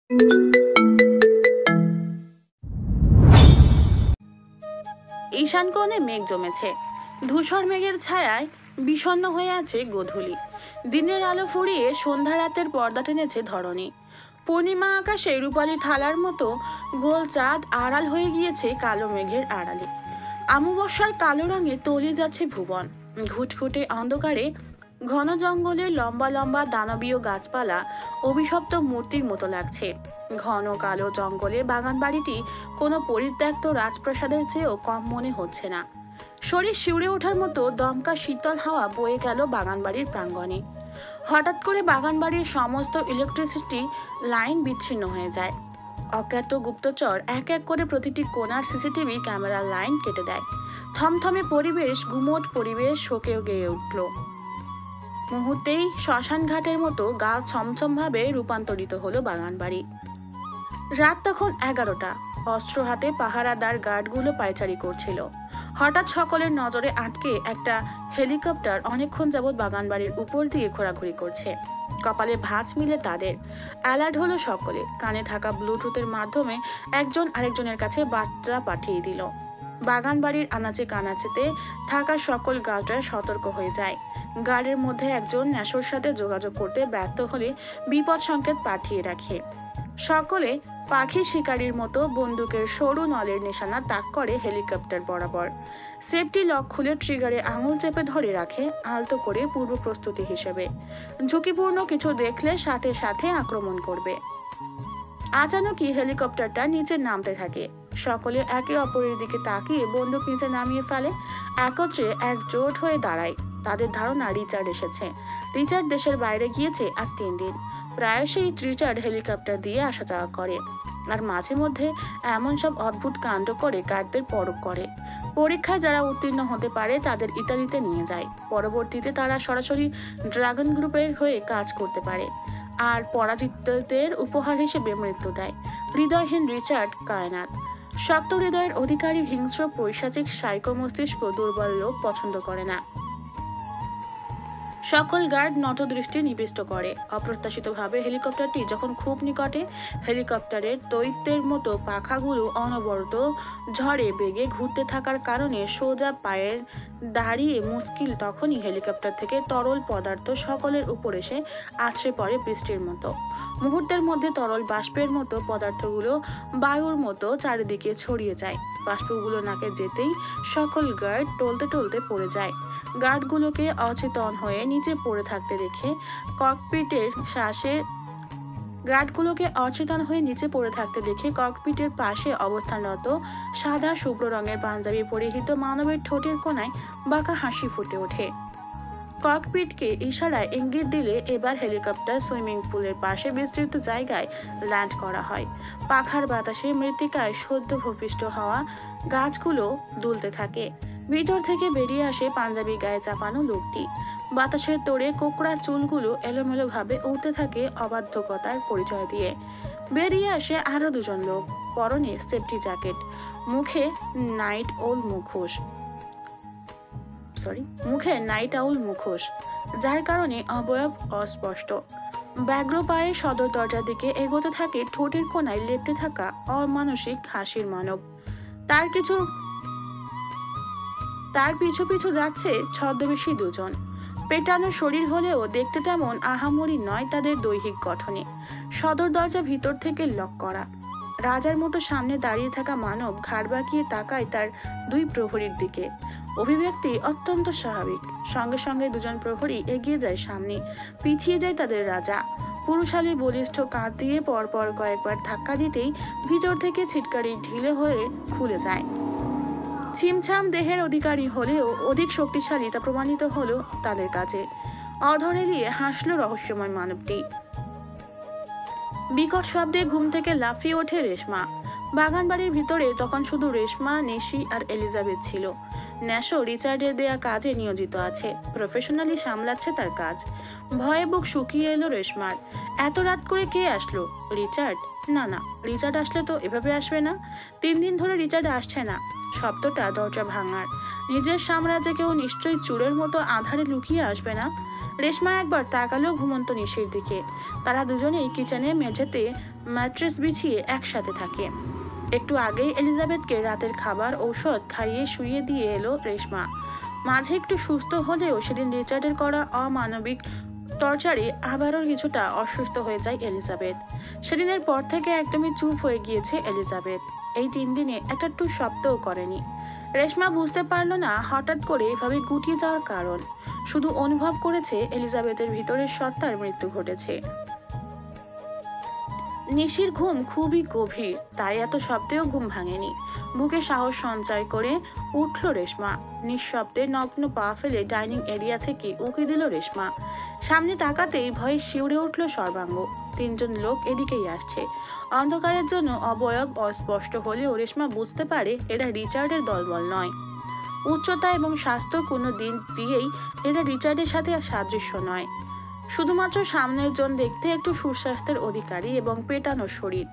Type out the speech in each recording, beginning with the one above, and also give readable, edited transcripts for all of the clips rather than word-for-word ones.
ঈশান কোণে মেঘ জমেছে। ধূসর মেঘের ছায়ায় বিষণ্ণ হয়ে আছে গোধূলি। দিনের আলো ফুরিয়ে সন্ধ্যা রাতের পর্দা টেনেছে ধরণী। পূর্ণিমা আকাশে রূপালী থালার মতো গোল চাঁদ আড়াল হয়ে গিয়েছে কালো মেঘের আড়ালে। অমাবস্যার কালো রঙে তলিয়ে যাচ্ছে ভুবন। ঘুটঘুটে অন্ধকারে ঘন জঙ্গলে লম্বা লম্বা দানবীয় গাছপালা অভিশপ্ত মূর্তির মতো লাগছে। ঘন কালো জঙ্গলে বাগান বাড়িটি কোনো পরিত্যক্ত রাজপ্রাসাদের চেয়েও কম মনে হচ্ছে না। শরীর শিউরে ওঠার মতো দমকা শীতল হাওয়া বয়ে গেল বাগান বাড়ির প্রাঙ্গণে। হঠাৎ করে বাগান বাড়ির সমস্ত ইলেকট্রিসিটি লাইন বিচ্ছিন্ন হয়ে যায়। অজ্ঞাত গুপ্তচর এক এক করে প্রতিটি কোণার সিসিটিভি ক্যামেরার লাইন কেটে দেয়। থমথমে পরিবেশ, গুমোট পরিবেশ শোকে গেয়ে উঠল। মুহূর্তেই শ্মশান ঘাটের মতো গা ছমছম ভাবে রূপান্তরিত হলো বাগান বাড়ি। রাত তখন 11টা। অস্ত্র হাতে পাহারাদার গার্ডগুলো পায়চারি করছিল। হঠাৎ সকলের নজরে আটকে একটা হেলিকপ্টার অনেকক্ষণ যাবৎ বাগান বাড়ির উপর দিয়ে ঘোরাঘুরি করছে। কপালে ভাঁজ মিলে তাদের। অ্যালার্ট হলো সকলে। কানে থাকা ব্লুটুথের মাধ্যমে একজন আরেকজনের কাছে বার্তা পাঠিয়ে দিল। বাগান বাড়ির আনাচে কানাচেতে থাকা সকল গার্ডরা সতর্ক হয়ে যায়। গার্ডের মধ্যে একজন ন্যাশোর সাথে যোগাযোগ করতে ব্যর্থ হলে বিপদ সংকেত পাঠিয়ে রাখে। সকলে পাখি শিকারীর মতো বন্দুকের সরু নলের নিশানা তাক করে হেলিকপ্টার বরাবর। সেফটি লক খুলে ট্রিগারে আঙুল চেপে ধরে রাখে আলতো করে, পূর্ব প্রস্তুতি হিসেবে। ঝুঁকিপূর্ণ কিছু দেখলে সাথে সাথে আক্রমণ করবে। আচানকই হেলিকপ্টারটা নিচে নামতে থাকে। সকলে একে অপরের দিকে তাকিয়ে বন্দুক নিচে নামিয়ে ফেলে। একত্রে একজোট হয়ে দাঁড়ায়। তাদের ধারণা রিচার্ড এসেছে। রিচার্ড দেশের বাইরে গিয়েছে আজ 3 দিন। প্রায়শই রিচার্ড হেলিকপ্টার দিয়ে আসা যাওয়া করে, আর মাঝে মধ্যে এমন সব অদ্ভুত কাণ্ড করে গার্ডদের পরখ করে। পরীক্ষায় যারা উত্তীর্ণ হতে পারে তাদের ইতালিতে নিয়ে যায়। পরবর্তীতে তারা সরাসরি ড্রাগন গ্রুপের হয়ে কাজ করতে পারে, আর পরাজিতদের উপহার হিসেবে মৃত্যু দেয়। হৃদয়হীন রিচার্ড কায়নাত। শক্ত হৃদয়ের অধিকারী হিংস্র পৈশাচিক সাইকো মস্তিষ্ক দুর্বল লোক পছন্দ করে না। সকল গার্ড নতদৃষ্টি নিবিষ্ট করে। অপ্রত্যাশিতভাবে হেলিকপ্টারটি যখন খুব নিকটে, হেলিকপ্টারের দৈত্যের মতো পাখাগুলো অনবরত ঝড়ে বেগে ঘুরতে থাকার কারণে সোজা পায়ের দাঁড়িয়ে মুশকিল। তখনই হেলিকপ্টার থেকে তরল পদার্থ সকলের উপর এসে আছড়ে পড়ে বৃষ্টির মতো। মুহূর্তের মধ্যে তরল বাষ্পের মতো পদার্থগুলো বায়ুর মতো চারিদিকে ছড়িয়ে যায়। বাষ্পগুলো নাকে যেতেই সকল গার্ড টলতে টলতে পড়ে যায়। গার্ডগুলোকে অচেতন হয়ে নিচে পড়ে থাকতে দেখে ককপিটের পাশে অবস্থানরত সাদা শুভ্র রঙের পাঞ্জাবি পরিহিত মানবের ঠোঁটের কোণায় বাঁকা হাসি ফুটে ওঠে। ককপিটকে ইশারায় ইঙ্গিত দিলে এবার হেলিকপ্টার সুইমিং পুলের পাশে বিস্তৃত জায়গায় ল্যান্ড করা হয়। পাখার বাতাসে মৃত্তিকায় সদ্য ভূপিষ্ঠ হওয়া গাছগুলো দুলতে থাকে। ভিতর থেকে বেরিয়ে আসে পাঞ্জাবি গায়ে চাপানো লোকটি। বাতাসের তোড়ে কোকড়া চুলগুলো এলোমেলোভাবে উঠতে থাকে অবাধ্যকতার পরিচয় দিয়ে। বেরিয়ে আসে আরো 2 জন লোক, পরনে সেফটি জ্যাকেট, মুখে নাইট আউল মুখোশ, যার কারণে অবয়ব অস্পষ্ট। ব্যগ্র পায়ে সদর দরজার দিকে এগোতে থাকে ঠোঁটের কোণায় লেপ্টে থাকা অমানসিক হাসির মানব। তার পিছু পিছু যাচ্ছে ছদ্মবেশী 2 জন। পেটানো শরীর হলেও দেখতে তেমন আহামরি নয় তাদের দৈহিক গঠনে। সদর দরজা ভিতর থেকে লক করা। রাজার মতো সামনে দাঁড়িয়ে থাকা মানব ঘাড় বাঁকিয়ে তাকায় তার 2 প্রহরীর দিকে। অভিব্যক্তি অত্যন্ত স্বাভাবিক। সঙ্গে সঙ্গে 2 জন প্রহরী এগিয়ে যায় সামনে, পিছিয়ে যায় তাদের রাজা। পুরুষালী বলিষ্ঠ কাঁধ দিয়ে পরপর কয়েকবার ধাক্কা দিতেই ভিতর থেকে ছিটকারি ঢিলে হয়ে খুলে যায়। ছিমছাম দেহের অধিকারী হলেও অধিক শক্তিশালী তা প্রমাণিত হলো তাদের কাছে। অধরে দিয়ে হাসলো রহস্যময় মানবটি। বিকট শব্দে ঘুম থেকে লাফিয়ে ওঠে রেশমা। বাগান বাড়ির ভিতরে তখন শুধু রেশমা, নিশি আর এলিজাবেথ ছিল। ন্যাশো রিচার্ডের দেয়া কাজে নিয়োজিত আছে, প্রফেশনালি সামলাচ্ছে তার কাজ। ভয়ে বুক শুকিয়ে এলো রেশমার। এত রাত করে কে আসলো? রিচার্ড? না, রিচার্ড আসলে তো এভাবে আসবে না। 3 দিন ধরে রিচার্ড আসছে না। শব্দটা দরজা ভাঙার। নিজের সাম্রাজ্যে কেউ নিশ্চয়ই চুরের মতো আধারে লুকিয়ে আসবে না। রেশমা একবার তাকালো ঘুমন্ত নিশির দিকে। তারা দুজনেই কিচেনে মেঝেতে ম্যাট্রেস বিছিয়ে একসাথে থাকে। একটু আগেই এলিজাবেথকে রাতের খাবার ঔষধ খাইয়ে শুইয়ে দিয়ে এলো রেশমা। মাঝে একটু সুস্থ হলেও সেদিন রিচার্ডের করা অমানবিক টর্চারে আবারও কিছুটা অসুস্থ হয়ে যায় এলিজাবেথ। সেদিনের পর থেকে একদমই চুপ হয়ে গিয়েছে এলিজাবেথ। এই 3 দিনে একটু শব্দও করেনি। রেশমা বুঝতে পারল না হঠাৎ করে এভাবে গুটিয়ে যাওয়ার কারণ। শুধু অনুভব করেছে এলিজাবেথের ভিতরের সত্তার মৃত্যু ঘটেছে। নিশির ঘুম খুবই গভীর, তাই এত শব্দেও ঘুম ভাঙেনি। বুকে সাহস সঞ্চয় করে উঠল রেশমা। নিঃশব্দে নগ্ন পা ফেলে ডাইনিং এরিয়া থেকে উঁকি দিল রেশমা। সামনে তাকাতেই ভয়ে শিউরে উঠল সর্বাঙ্গ। 3 জন লোক এদিকেই আসছে। অন্ধকারের জন্য অবয়ব অস্পষ্ট হলেও রেশমা বুঝতে পারে এরা রিচার্ডের দলবল নয়। উচ্চতা এবং স্বাস্থ্য কোনো দিন দিয়েই এরা রিচার্ডের সাথে সাদৃশ্য নয়। শুধুমাত্র সামনের জন দেখতে একটু সুস্বাস্থ্যের অধিকারী এবং পেটানো শরীর।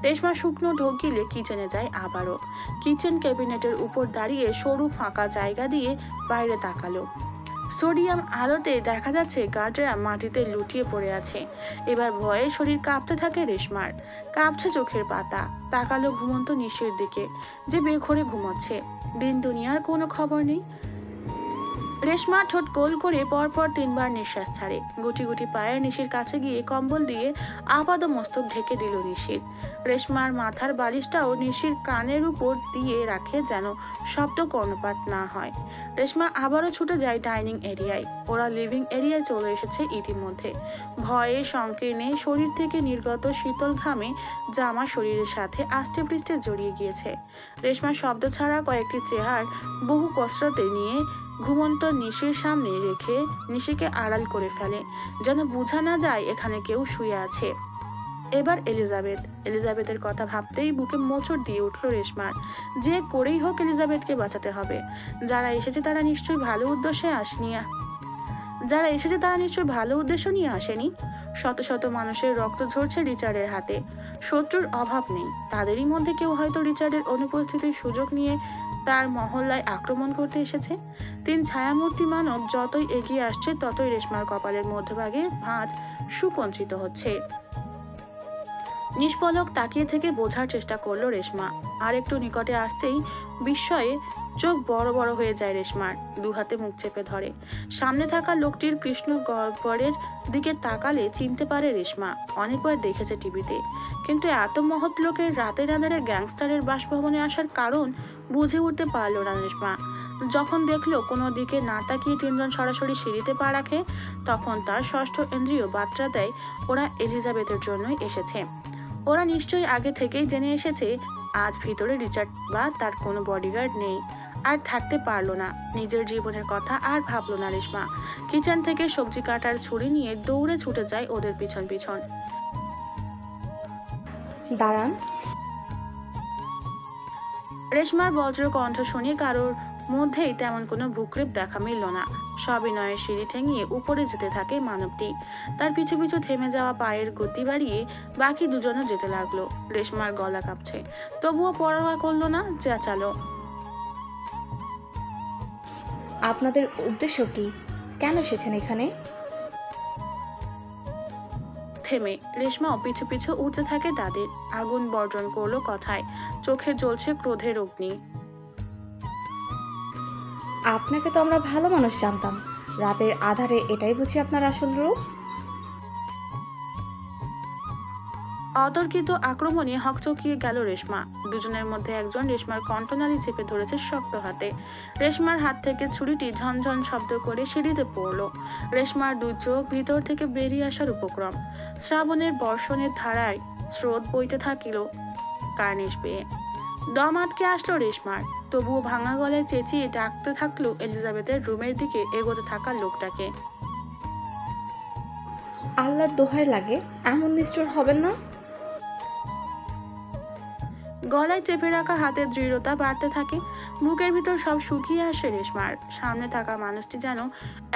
রেশমা শুকনো ঢোকিলে কিচেনে যায় আবারও। কিচেন ক্যাবিনেটের উপর দাঁড়িয়ে সরু ফাঁকা জায়গা দিয়ে বাইরে তাকালো। সোডিয়াম আলোতে দেখা যাচ্ছে গার্ডরা মাটিতে লুটিয়ে পড়ে আছে। এবার ভয়ে শরীর কাঁপতে থাকে রেশমার। কাঁপছে চোখের পাতা। তাকালো ঘুমন্ত নিশির দিকে, যে বেঘরে ঘুমোচ্ছে। দিন দুনিয়ার কোনো খবর নেই। রেশমা ঠোঁট গোল করে পরপর 3 বার নিঃশ্বাস ছাড়ে। গুটি গুটি পায়ে নিশির কাছে গিয়ে কম্বল দিয়ে আপাদ মস্তক ঢেকে দিল নিশির। রেশমার মাথার বালিশটাও নিশির কানের উপর দিয়ে রাখে যেন শব্দ কর্ণপাত না হয়। রেশমা আবারও ছুটে যায় ডাইনিং এরিয়ায়। ওরা লিভিং এরিয়ায় চলে এসেছে ইতিমধ্যে। ভয়ে সংকীর্ণে শরীর থেকে নির্গত শীতল ঘামে জামা শরীরের সাথে আষ্টে পৃষ্ঠে জড়িয়ে গিয়েছে। রেশমা শব্দ ছাড়া কয়েকটি চেহার বহু কসরতে নিয়ে ঘুমন্ত নিশির সামনে রেখে নিশিকে আড়াল করে ফেলে, যেন বোঝা না যায় এখানে কেউ শুয়ে আছে। এবার এলিজাবেথের কথা ভাবতেই বুকে মোচড় দিয়ে উঠল রেশমার। যে করেই হোক এলিজাবেথকে বাঁচাতে হবে। যারা এসেছে তারা নিশ্চয়ই ভালো উদ্দেশ্য নিয়ে আসেনি। শত শত মানুষের রক্ত ঝরছে রিচার্ডের হাতে। শত্রুর অভাব নেই। তাদেরই মধ্যে কেউ হয়তো রিচার্ডের অনুপস্থিতির সুযোগ নিয়ে তার মহল্লায় আক্রমণ করতে এসেছে। 3 ছায়ামূর্তি মানব যতই এগিয়ে আসছে ততই রেশমার কপালের মধ্যভাগে ভাঁজ সুকঞ্চিত হচ্ছে। নিষ্পলক তাকিয়ে থেকে বোঝার চেষ্টা করলো রেশমা। আর একটু নিকটে আসতেই বিস্ময়ে চোখ বড় বড় হয়ে যায় রেশমার। 2 হাতে মুখ চেপে ধরে। সামনে থাকা লোকটির কৃষ্ণ গহ্বরের দিকে তাকালে চিনতে পারে রেশমা। অনেকবার দেখেছে টিভিতে, কিন্তু এত মহৎ লোকের রাতের আঁধারে গ্যাংস্টারের বাসভবনে আসার কারণ বুঝে উঠতে পারল না রেশমা। যখন দেখলো কোনো দিকে না তাকিয়ে 3 জন সরাসরি সিঁড়িতে পা রাখে, তখন তার ষষ্ঠ ইন্দ্রিয় বার্তা দেয় ওরা এলিজাবেথের জন্যই এসেছে। ওরা নিশ্চয়ই আগে থেকেই জেনে এসেছে আজ ভিতরে রিচার্ড বা তার কোনো বডিগার্ড নেই। আর থাকতে পারলো না। নিজের জীবনের কথা আর ভাবলো না রেশমা। কিচেন থেকে সবজি কাটার ছুরি নিয়ে দৌড়ে ছুটে যায় ওদের পিছন পিছন। দাঁড়ান। রেশমার বজ্র কণ্ঠ শুনে কারোর মধ্যেই তেমন কোনো ভূকৃপ দেখা মিলল না। সবিনয়ের সিঁড়ি ঠেঙিয়ে উপরে যেতে থাকে মানবটি। তার পিছু পিছু থেমে যাওয়া পায়ের গতি বাড়িয়ে বাকি দুজনও যেতে লাগলো। রেশমার গলা কাঁপছে, তবুও পরোয়া করলো না, চেঁচালো, আপনাদের উদ্দেশ্য কি? কেন এসেছেন এখানে? থেমে রেশমাও পিছু পিছু উঠতে থাকে তাদের। আগুন বর্জন করলো কথায়, চোখে জ্বলছে ক্রোধের অগ্নি। আপনাকে তো আমরা ভালো মানুষ জানতাম। রাতের আধারে এটাই বুঝি আপনার আসল রূপ? অতর্কিত আক্রমণে হকচকিয়ে গেল রেশমা। দুজনের মধ্যে একজন রেশমার কণ্ঠনালী চেপে ধরেছে শক্ত হাতে। রেশমার হাত থেকে ছুরিটি ঝনঝন শব্দ করে সিঁড়িতে পড়ল। রেশমার 2 চোখ ভিতর থেকে বেরিয়ে আসার উপক্রম। শ্রাবণের বর্ষণের ধারায় স্রোত বইতে থাকিল কার্নিশ বেয়ে। দম আটকে আসলো রেশমার। তবুও ভাঙা গলায় চেঁচিয়ে ডাকতে থাকলো এলিজাবেথের রুমের দিকে এগোতে থাকা লোকটাকে। আল্লাহর দোহাই লাগে, এমন নিষ্ঠুর হবেন না। গলায় চেপে রাখা হাতের দৃঢ়তা বাড়তে থাকে। বুকের ভিতর সব শুকিয়ে আসে রেশমার। সামনে থাকা মানুষটি যেন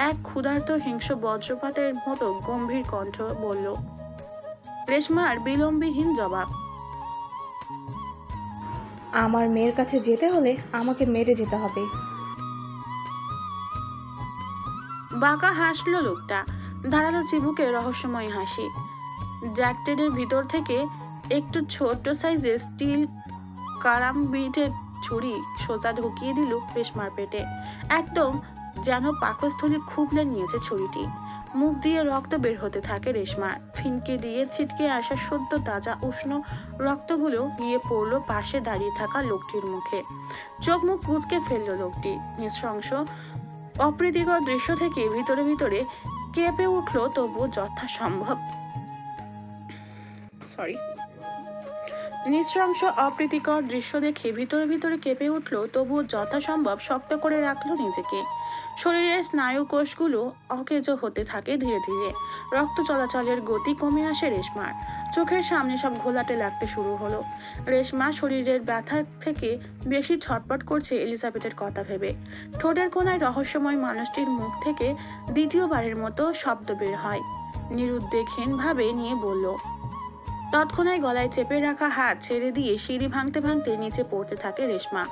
এক ক্ষুধার্ত হিংস্র বজ্রপাতের মতো গম্ভীর কণ্ঠ বলল। রেশমার বিলম্বহীন জবাব, আমার মেয়ের কাছে যেতে হলে আমাকে মেরে যেতে হবে। বাঁকা হাসলো লোকটা, ধারালো চিবুকে রহস্যময় হাসি। জ্যাকেটের ভিতর থেকে একটু ছোট সাইজের স্টিল কারামবিটের ছুরি সোজা ঢুকিয়ে দিল রেশমার পেটে। একদম যেন পাকস্থলী খুবলে নিয়েছে ছুরিটি। মুখ দিয়ে রক্ত বের হতে থাকে রেশমার। ফিনকে দিয়ে ছিটকে আসা সদ্য তাজা উষ্ণ রক্তগুলো গিয়ে পড়লো পাশে দাঁড়িয়ে থাকা লোকটির মুখে। চোখ মুখ কুঁচকে ফেলল লোকটি। নৃশংস অপ্রীতিকর দৃশ্য থেকে ভিতরে ভিতরে কেঁপে উঠল, তবু যথাসম্ভব নৃশংস অপ্রীতিকর দৃশ্য দেখে ভিতরে ভিতরে কেঁপে উঠল, তবুও যথাসম্ভব শক্ত করে রাখলো নিজেকে। শরীরের স্নায়ু কোষগুলো অকেজো হতে থাকে ধীরে ধীরে। রক্ত চলাচলের গতি কমে আসে রেশমার। চোখের সামনে সব ঘোলাটে লাগতে শুরু হলো। রেশমা শরীরের ব্যথার থেকে বেশি ছটপট করছে এলিজাবেথের কথা ভেবে। ঠোঁটের কোনায় রহস্যময় মানুষটির মুখ থেকে দ্বিতীয়বারের মতো শব্দ বের হয়। নিরুদ্বেগহীন ভাবে নিয়ে বলল। তৎক্ষণাৎ গলায় চেপে রাখা হাত ছেড়ে দিয়ে সিঁড়ি ভাঙতে ভাঙতে নিচে পড়তে থাকে রেশমা।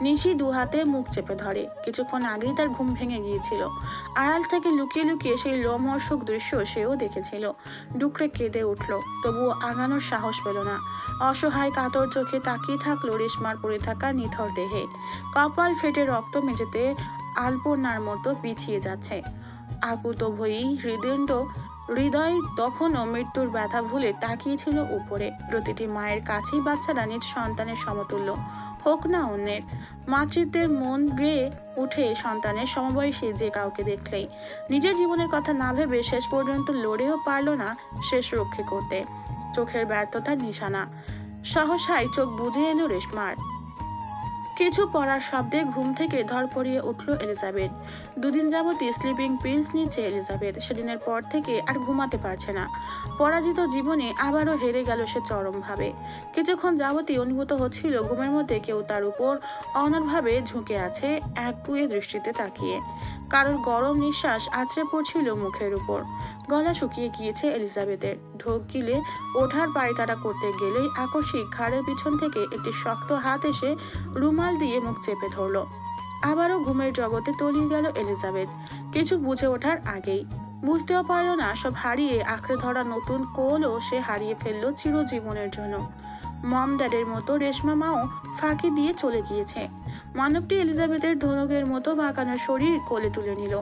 নিশি দু হাতে মুখ চেপে ধরে। কিছুক্ষণ আগেই তার ঘুম ভেঙে গিয়েছিল। আড়াল থেকে লুকিয়ে লুকিয়ে সেই লোমহর্ষক দৃশ্য সেও দেখেছিল। ডুকরে কেঁদে উঠল, তবুও আগানোর সাহস পেল না। অসহায় কাতর চোখে তাকিয়ে থাকলো রেশমার পড়ে থাকা নিথর দেহে। কপাল ফেটে রক্ত মেঝেতে আলপনার মতো পিছিয়ে যাচ্ছে। আকুত ভয়ী হৃদয় তখনও মৃত্যুর ব্যথা ভুলে তাকিয়েছিল উপরে। প্রতিটি মায়ের কাছেই বাচ্চারা নিজ সন্তানের সমতুল্য, হোক না অন্যের। মাতৃত্বের মন গেয়ে উঠে সন্তানের সমবয়সী যে কাউকে দেখলেই। নিজের জীবনের কথা না ভেবে শেষ পর্যন্ত লড়েও পারল না শেষ রক্ষে করতে। চোখের ব্যর্থতার নিশানা। সহসায় চোখ বুজে এলো রেশমার। কিছু পড়ার শব্দে ঘুম থেকে ধরপড়িয়ে উঠল এলিজাবেথ। দুদিন যাবতই স্লিপিং পিলস নিচ্ছে এলিজাবেথ। সেদিনের পর থেকে আর ঘুমাতে পারছে না। পরাজিত জীবনে আবারও হেরে গেল সে চরমভাবে। কিছুক্ষণ যাবতই অনুভূত হচ্ছিল ঘুমের মধ্যে কেউ তার উপর অনড়ভাবে ঝুঁকে আছে, একগুঁয়ে দৃষ্টিতে তাকিয়ে। কারোর গরম নিঃশ্বাস আছড়ে পড়ছিল মুখের উপর। গলা শুকিয়ে গিয়েছে এলিজাবেথের। ঢোক গিলে ওঠার পায়তারা করতে গেলেই আকস্মিক ঘাড়ের পিছন থেকে একটি শক্ত হাত এসে রুমাল দিয়ে মুখ চেপে ধরল। আবারও ঘুমের জগতে তলিয়ে গেল এলিজাবেথ, কিছু বুঝে ওঠার আগেই। বুঝতেও পারল না সব হারিয়ে আঁকড়ে ধরা নতুন কোলও সে হারিয়ে ফেলল চিরজীবনের জন্য। মম ড্যাডের মতো রেশমা মাও ফাঁকি দিয়ে চলে গিয়েছে। মানবটি এলিজাবেথের ধনুকের মতো বাঁকানো শরীর কোলে তুলে নিল।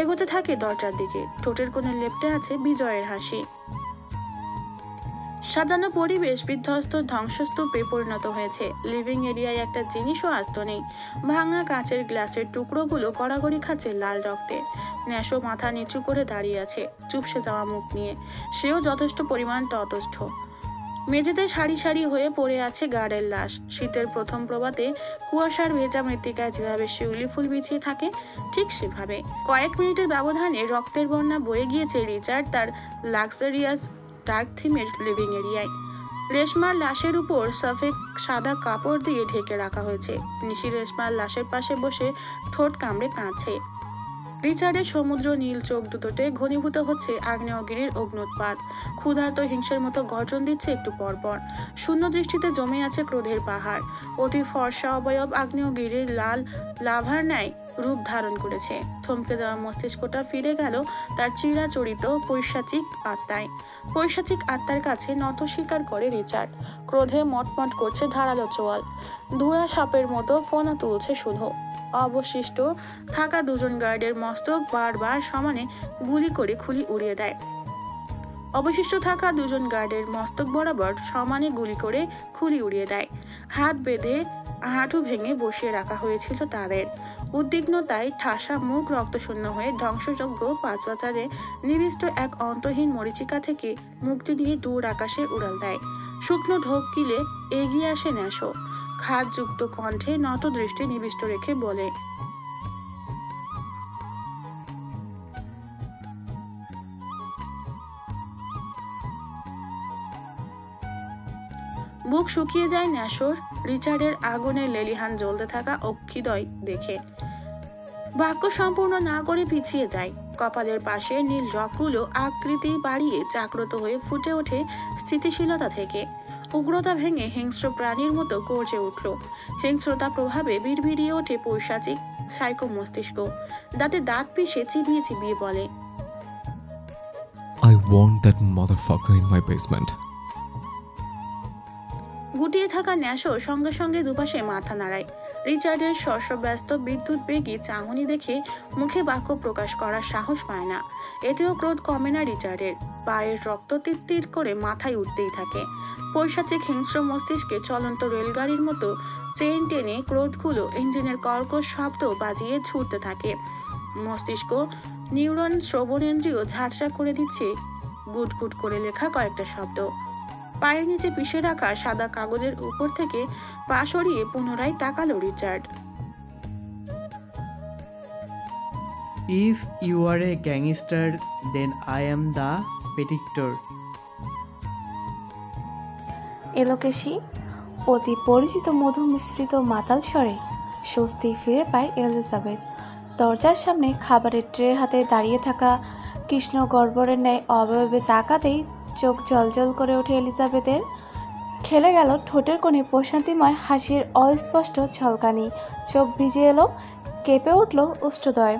এগোতে থাকে দরজার দিকে। ঠোঁটের কোণে লেপ্টে আছে বিজয়ের হাসি। সাজানো পরিবেশ বিধ্বস্ত ধ্বংসস্তূপে পরিণত হয়েছে। লিভিং এরিয়ায় একটা জিনিসও আস্ত নেই। ভাঙা কাঁচের গ্লাসের টুকরোগুলো গড়াগড়ি খাচ্ছে লাল রক্তে। ন্যাশো মাথা নিচু করে দাঁড়িয়ে আছে, চুপসে যাওয়া মুখ নিয়ে। সেও যথেষ্ট পরিমাণ ততস্থ। মেঝেতে সারি সারি হয়ে পড়ে আছে গার্ডের লাশ। শীতের প্রথম প্রভাতে কুয়াশার ভেজা মৃত্তিকায় যেভাবে শিউলি ফুল বিছিয়ে থাকে, ঠিক সেভাবে। কয়েক মিনিটের ব্যবধানে রক্তের বন্যা বয়ে গিয়েছে রিচার্ড তার লাক্সারিয়াস ডার্ক থিমের লিভিং এরিয়ায়। রেশমার লাশের উপর সফেদ সাদা কাপড় দিয়ে ঢেকে রাখা হয়েছে। নিশি রেশমার লাশের পাশে বসে ঠোঁট কামড়ে কাঁদছে। রিচার্ডের সমুদ্র নীল চোখ দুটোতে ঘনীভূত হচ্ছে আগ্নেয়গিরির অগ্নুৎপাত। ক্ষুধার্ত হিংসের মতো গর্জন দিচ্ছে একটু পরপর। শূন্য দৃষ্টিতে জমে আছে ক্রোধের পাহাড়। অতি ফর্সা অবয়ব আগ্নেয়গিরির লাল লাভার ন্যায় রূপ ধারণ করেছে। থমকে যাওয়া মস্তিষ্কটা ফিরে গেল তার চিরাচরিত পৈশাচিক আত্মায়। পৈশাচিক আত্মার কাছে নত স্বীকার করে রিচার্ড। ক্রোধে মটমট করছে ধারালো চোয়াল। ধুরা সাপের মতো ফোনা তুলছে শুধু। অবশিষ্ট থাকা দুজন গার্ডের মস্তক বারবার সমানে গুলি করে খুলি উড়িয়ে দেয়। অবশিষ্ট থাকা দুজন গার্ডের মস্তক বরাবর সমানে গুলি করে খুলি উড়িয়ে দেয়। হাত বেঁধে হাঁটু ভেঙে বসিয়ে রাখা হয়েছিল তাদের। উদ্বিগ্নতায় ঠাসা মুখ রক্তশূন্য হয়ে ধ্বংসযজ্ঞ পাঁচবাজারে নিবিষ্ট এক অন্তহীন মরিচিকা থেকে মুক্তি নিয়ে দূর আকাশে উড়াল দেয়। শুকনো ঢোক গিলে এগিয়ে আসে ন্যাশো। খাদযুক্ত কণ্ঠে নত দৃষ্টি নিবিষ্ট রেখে বলে, বুক শুকিয়ে যায় ন্যাশোর রিচার্ডের আগুনের লেলিহান জ্বলতে থাকা অক্ষিদয় দেখে। বাক্য সম্পূর্ণ না করে পিছিয়ে যায়। কপালের পাশে নীল রকগুলো আকৃতি বাড়িয়ে জাগ্রত হয়ে ফুটে ওঠে স্থিতিশীলতা থেকে। উগ্রতা ভেঙে হিংস্র প্রাণীর মতো গর্জে উঠল। হিংস্রতা প্রভাবে বিড়বিড়িয়ে ওঠে পৈশাচিক সাইকো মস্তিষ্ক। দাঁতে দাঁত পিষে চিবিয়ে চিবিয়ে বলে, I want that motherfucker in my basement. গুটিয়ে থাকা ন্যাশো সঙ্গে সঙ্গে দুপাশে মাথা নাড়ায়। রিচার্ডের শস্যব্যস্ত বিদ্যুৎ বেগী চাহনি দেখে মুখে বাক্য প্রকাশ করার সাহস পায় না। এতেও ক্রোধ কমে না রিচার্ডের। পায়ের রক্ত তিত্তির করে মাথায় উঠতেই থাকে। পৈশাচিক হিংস্র মস্তিষ্কে চলন্ত রেলগাড়ির মতো চেইন টেনে ক্রোধগুলো ইঞ্জিনের কর্কশ শব্দ বাজিয়ে ছুটতে থাকে। মস্তিষ্ক নিউরন শ্রবণেন্দ্রিয় ঝাঁঝরা করে দিচ্ছে গুটগুট করে লেখা কয়েকটা শব্দ। পায়ের নিচে পিষে রাখা সাদা কাগজের উপর থেকে পা সরিয়ে পুনরায় তাকালো Richard. If you are a gangster, then I am the predictor. Elokeshi অতি পরিচিত মধু মিশ্রিত মাতাল স্বরে স্বস্তি ফিরে পায় এলিজাবেথ। দরজার সামনে খাবারের ট্রে হাতে দাঁড়িয়ে থাকা কৃষ্ণ গর্বরের ন্যায় অবয়বে তাকাতেই চোখ জলজল করে ওঠে এলিজাবেথের। খেলে গেল ঠোঁটের কোণে প্রশান্তিময় হাসির অস্পষ্ট ঝলকানি। চোখ ভিজে এলো, কেঁপে উঠল উষ্ঠদয়।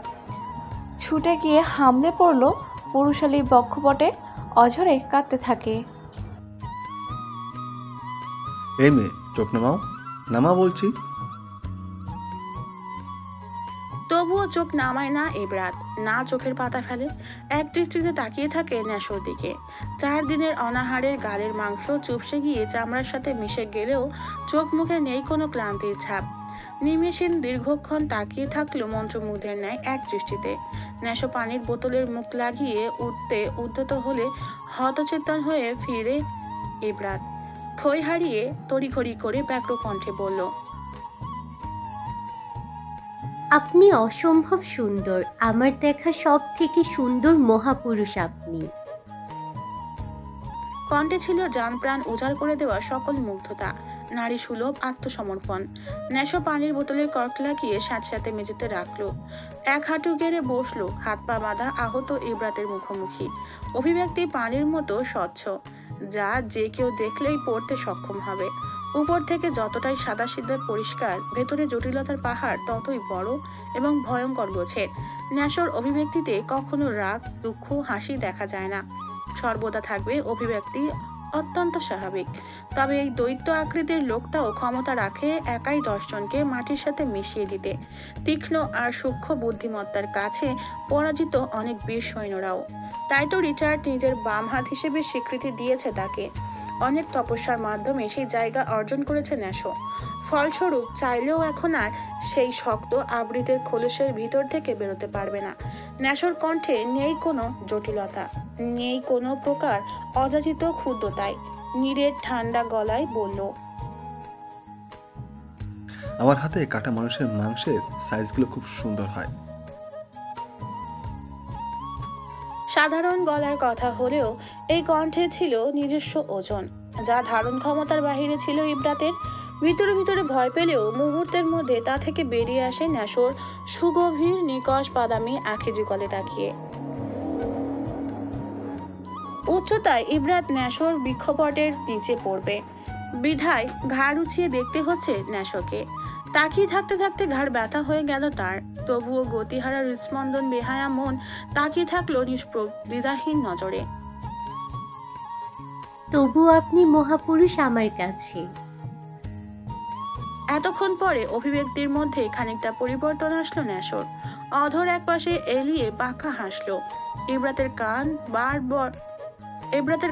ছুটে গিয়ে হামলে পড়ল পুরুষালীর বক্ষপটে, অঝরে কাঁদতে থাকে। এই মেয়ে, চোখ নামাও, নামা বলছি। তবুও চোখ নামায় না ইবরাত, না চোখের পাতা ফেলে। এক দৃষ্টিতে তাকিয়ে থাকে ন্যাশোর দিকে। 4 দিনের অনাহারের গালের মাংস চুপসে গিয়ে চামড়ার সাথে মিশে গেলেও চোখ মুখে নেই কোনো ক্লান্তির ছাপ। নিমেষের দীর্ঘক্ষণ তাকিয়ে থাকলো মন্ত্রমুগ্ধের ন্যায় এক দৃষ্টিতে। ন্যাশো পানির বোতলের মুখ লাগিয়ে উঠতে উদ্যত হলে হতচেতন হয়ে ফিরে ইবরাত। খই হারিয়ে তড়িঘড়ি করে ব্যাঘ্র কণ্ঠে বলল, আপনি অসম্ভব সুন্দর, আমার দেখা সব থেকে সুন্দর মহাপুরুষ আপনি। কণ্ঠে ছিল জান প্রাণ উজাড় করে দেওয়া সকল মুগ্ধতা, নারী সুলভ আত্মসমর্পণ। ন্যাশো পানির বোতলের কর্ক লাগিয়ে স্যাঁতস্যাঁতে মেঝেতে রাখলো। এক হাঁটু গেড়ে বসলো, হাত পা বাঁধা আহত ইবরাতের মুখোমুখি। অভিব্যক্তি পানির মতো স্বচ্ছ, যা যে কেউ দেখলেই পড়তে সক্ষম হবে। উপর থেকে যতটাই সাদাসিধে পরিষ্কার, ভেতরে জটিলতার পাহাড় ততই বড় এবং ভয়ঙ্কর গোছের। ন্যাশোর অভিব্যক্তিতে কখনো রাগ, দুঃখ, হাসি দেখা যায় না। সর্বদা থাকবে অভিব্যক্তি অত্যন্ত স্বাভাবিক। তবে এই দৈত্য আকৃতির লোকটাও ক্ষমতা রাখে একাই 10 জনকে মাটির সাথে মিশিয়ে দিতে। তীক্ষ্ণ আর সূক্ষ্ম বুদ্ধিমত্তার কাছে পরাজিত অনেক বীর সৈন্যরাও। তাই তো রিচার্ড নিজের বাম হাত হিসেবে স্বীকৃতি দিয়েছে তাকে। অনেক তপস্যার মাধ্যমে সেই জায়গা অর্জন করেছে ন্যাশো। ফলস্বরূপ চাইলেও এখন আর সেই শক্ত আবৃতের খোলসের ভিতর থেকে বেরোতে পারবে না। ন্যাশোর কণ্ঠে নেই কোনো জটিলতা, নেই কোনো প্রকার অযাচিত ক্ষুদ্রতায়। নীরের ঠান্ডা গলায় বলল, আমার হাতে কাটা মানুষের মাংসের সাইজগুলো খুব সুন্দর হয়। সাধারণ গলার কথা হলেও এই কণ্ঠে ছিল নিজস্ব ওজন, যা ধারণ ক্ষমতার বাহিরে ছিল ইবরাতের। ভিতরে ভিতরে ভয় পেলেও মুহূর্তের মধ্যে তা থেকে বেরিয়ে আসে ন্যাশোর সুগভীর নিকষ বাদামি আঁখি যুগলে তাকিয়ে। উচ্চতায় ইবরাত ন্যাশোর বৃক্ষপটের নিচে পড়বে বিধায় ঘাড় উঁচিয়ে দেখতে হচ্ছে ন্যাশোকে। তাকিয়ে থাকতে থাকতে ঘাড় ব্যথা হয়ে গেল তার। তবুও গতিহারা হৃৎস্পন্দন বেহায়া মন তাকিয়ে থাকলো নিষ্প্রভ দ্বিধাহীন নজরে। তবু আপনি মহাপুরুষ আমার কাছে। এতক্ষণ পরে অভিব্যক্তির মধ্যে খানিকটা পরিবর্তন আসলো ন্যাশোর। অধর একপাশে এলিয়ে বাঁকা হাসলো। ইবরাতের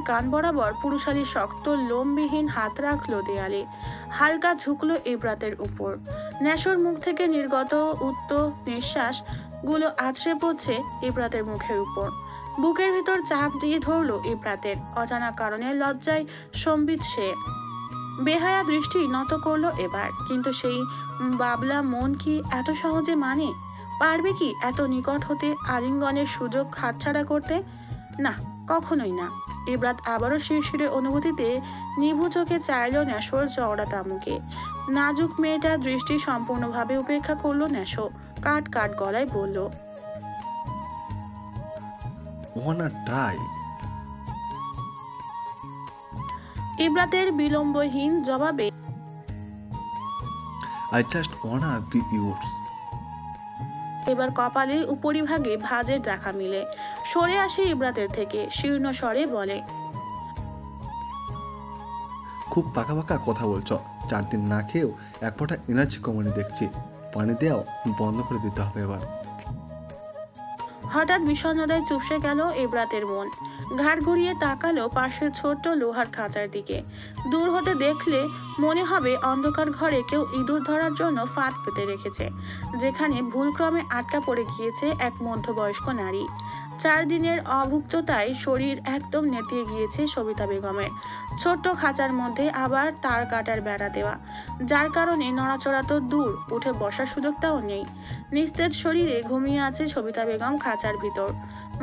কান বরাবর পুরুষালী শক্ত লোমবিহীন হাত রাখলো দেয়ালে। হালকা ঝুঁকলো ইবরাতের উপর। ন্যাশোর মুখ থেকে নির্গত উচ্চ নিঃশ্বাস গুলো আছড়ে পড়ছে ইবরাতের মুখের উপর। বুকের ভিতর চাপ দিয়ে ধরলো ইবরাতের। অজানা কারণে লজ্জায় সম্বিত সে। বেহায়া দৃষ্টি নত করলো এবার। কিন্তু সেই বাবলা মন কি এত সহজে মানে? পারবে কি এত নিকট হতে আলিঙ্গনের সুযোগ হাতছাড়া করতে? না, কখনোই না। ইবরাত আবারও শিরশিরে অনুভূতিতে নিভু চোখে চাইল ন্যাশোর চওড়া তামুকে। নাজুক মেয়েটার দৃষ্টি সম্পূর্ণভাবে উপেক্ষা করলো ন্যাশো। কাট কাট গলায় বলল, wanna try? ইবরাতের বিলম্বহীন জবাবে I just wanna be yours. এবার কপালের উপরিভাগে ভাঁজের দেখা মিলে। সরে আসে ইবরাতের থেকে, শীর্ণ স্বরে বলে, খুব পাকা পাকা কথা বলছো। 4 দিন না খেয়েও এক ফোঁটা এনার্জি কমেনি দেখছি। পানি দেওয়াও বন্ধ করে দিতে হবে এবার। হঠাৎ বিষণ্ণতায় চুপসে গেল ইব্রাতের মন। ঘাড় ঘুরিয়ে তাকালো পাশের ছোট্ট লোহার খাঁচার দিকে। দূর হতে দেখলে মনে হবে অন্ধকার ঘরে কেউ ইঁদুর ধরার জন্য ফাঁদ পেতে রেখেছে, যেখানে ভুলক্রমে আটকা পড়ে গিয়েছে এক মধ্যবয়স্ক নারী। 4 দিনের অভুক্ততায় শরীর একদম নেতিয়ে গিয়েছে সবিতা বেগমের। ছোট্ট খাঁচার মধ্যে আবার তার কাটার বেড়া দেওয়া, যার কারণে নড়াচড়া তো দূর, উঠে বসার সুযোগটাও নেই। নিস্তেজ শরীরে ঘুমিয়ে আছে সবিতা বেগম খাঁচার ভিতর।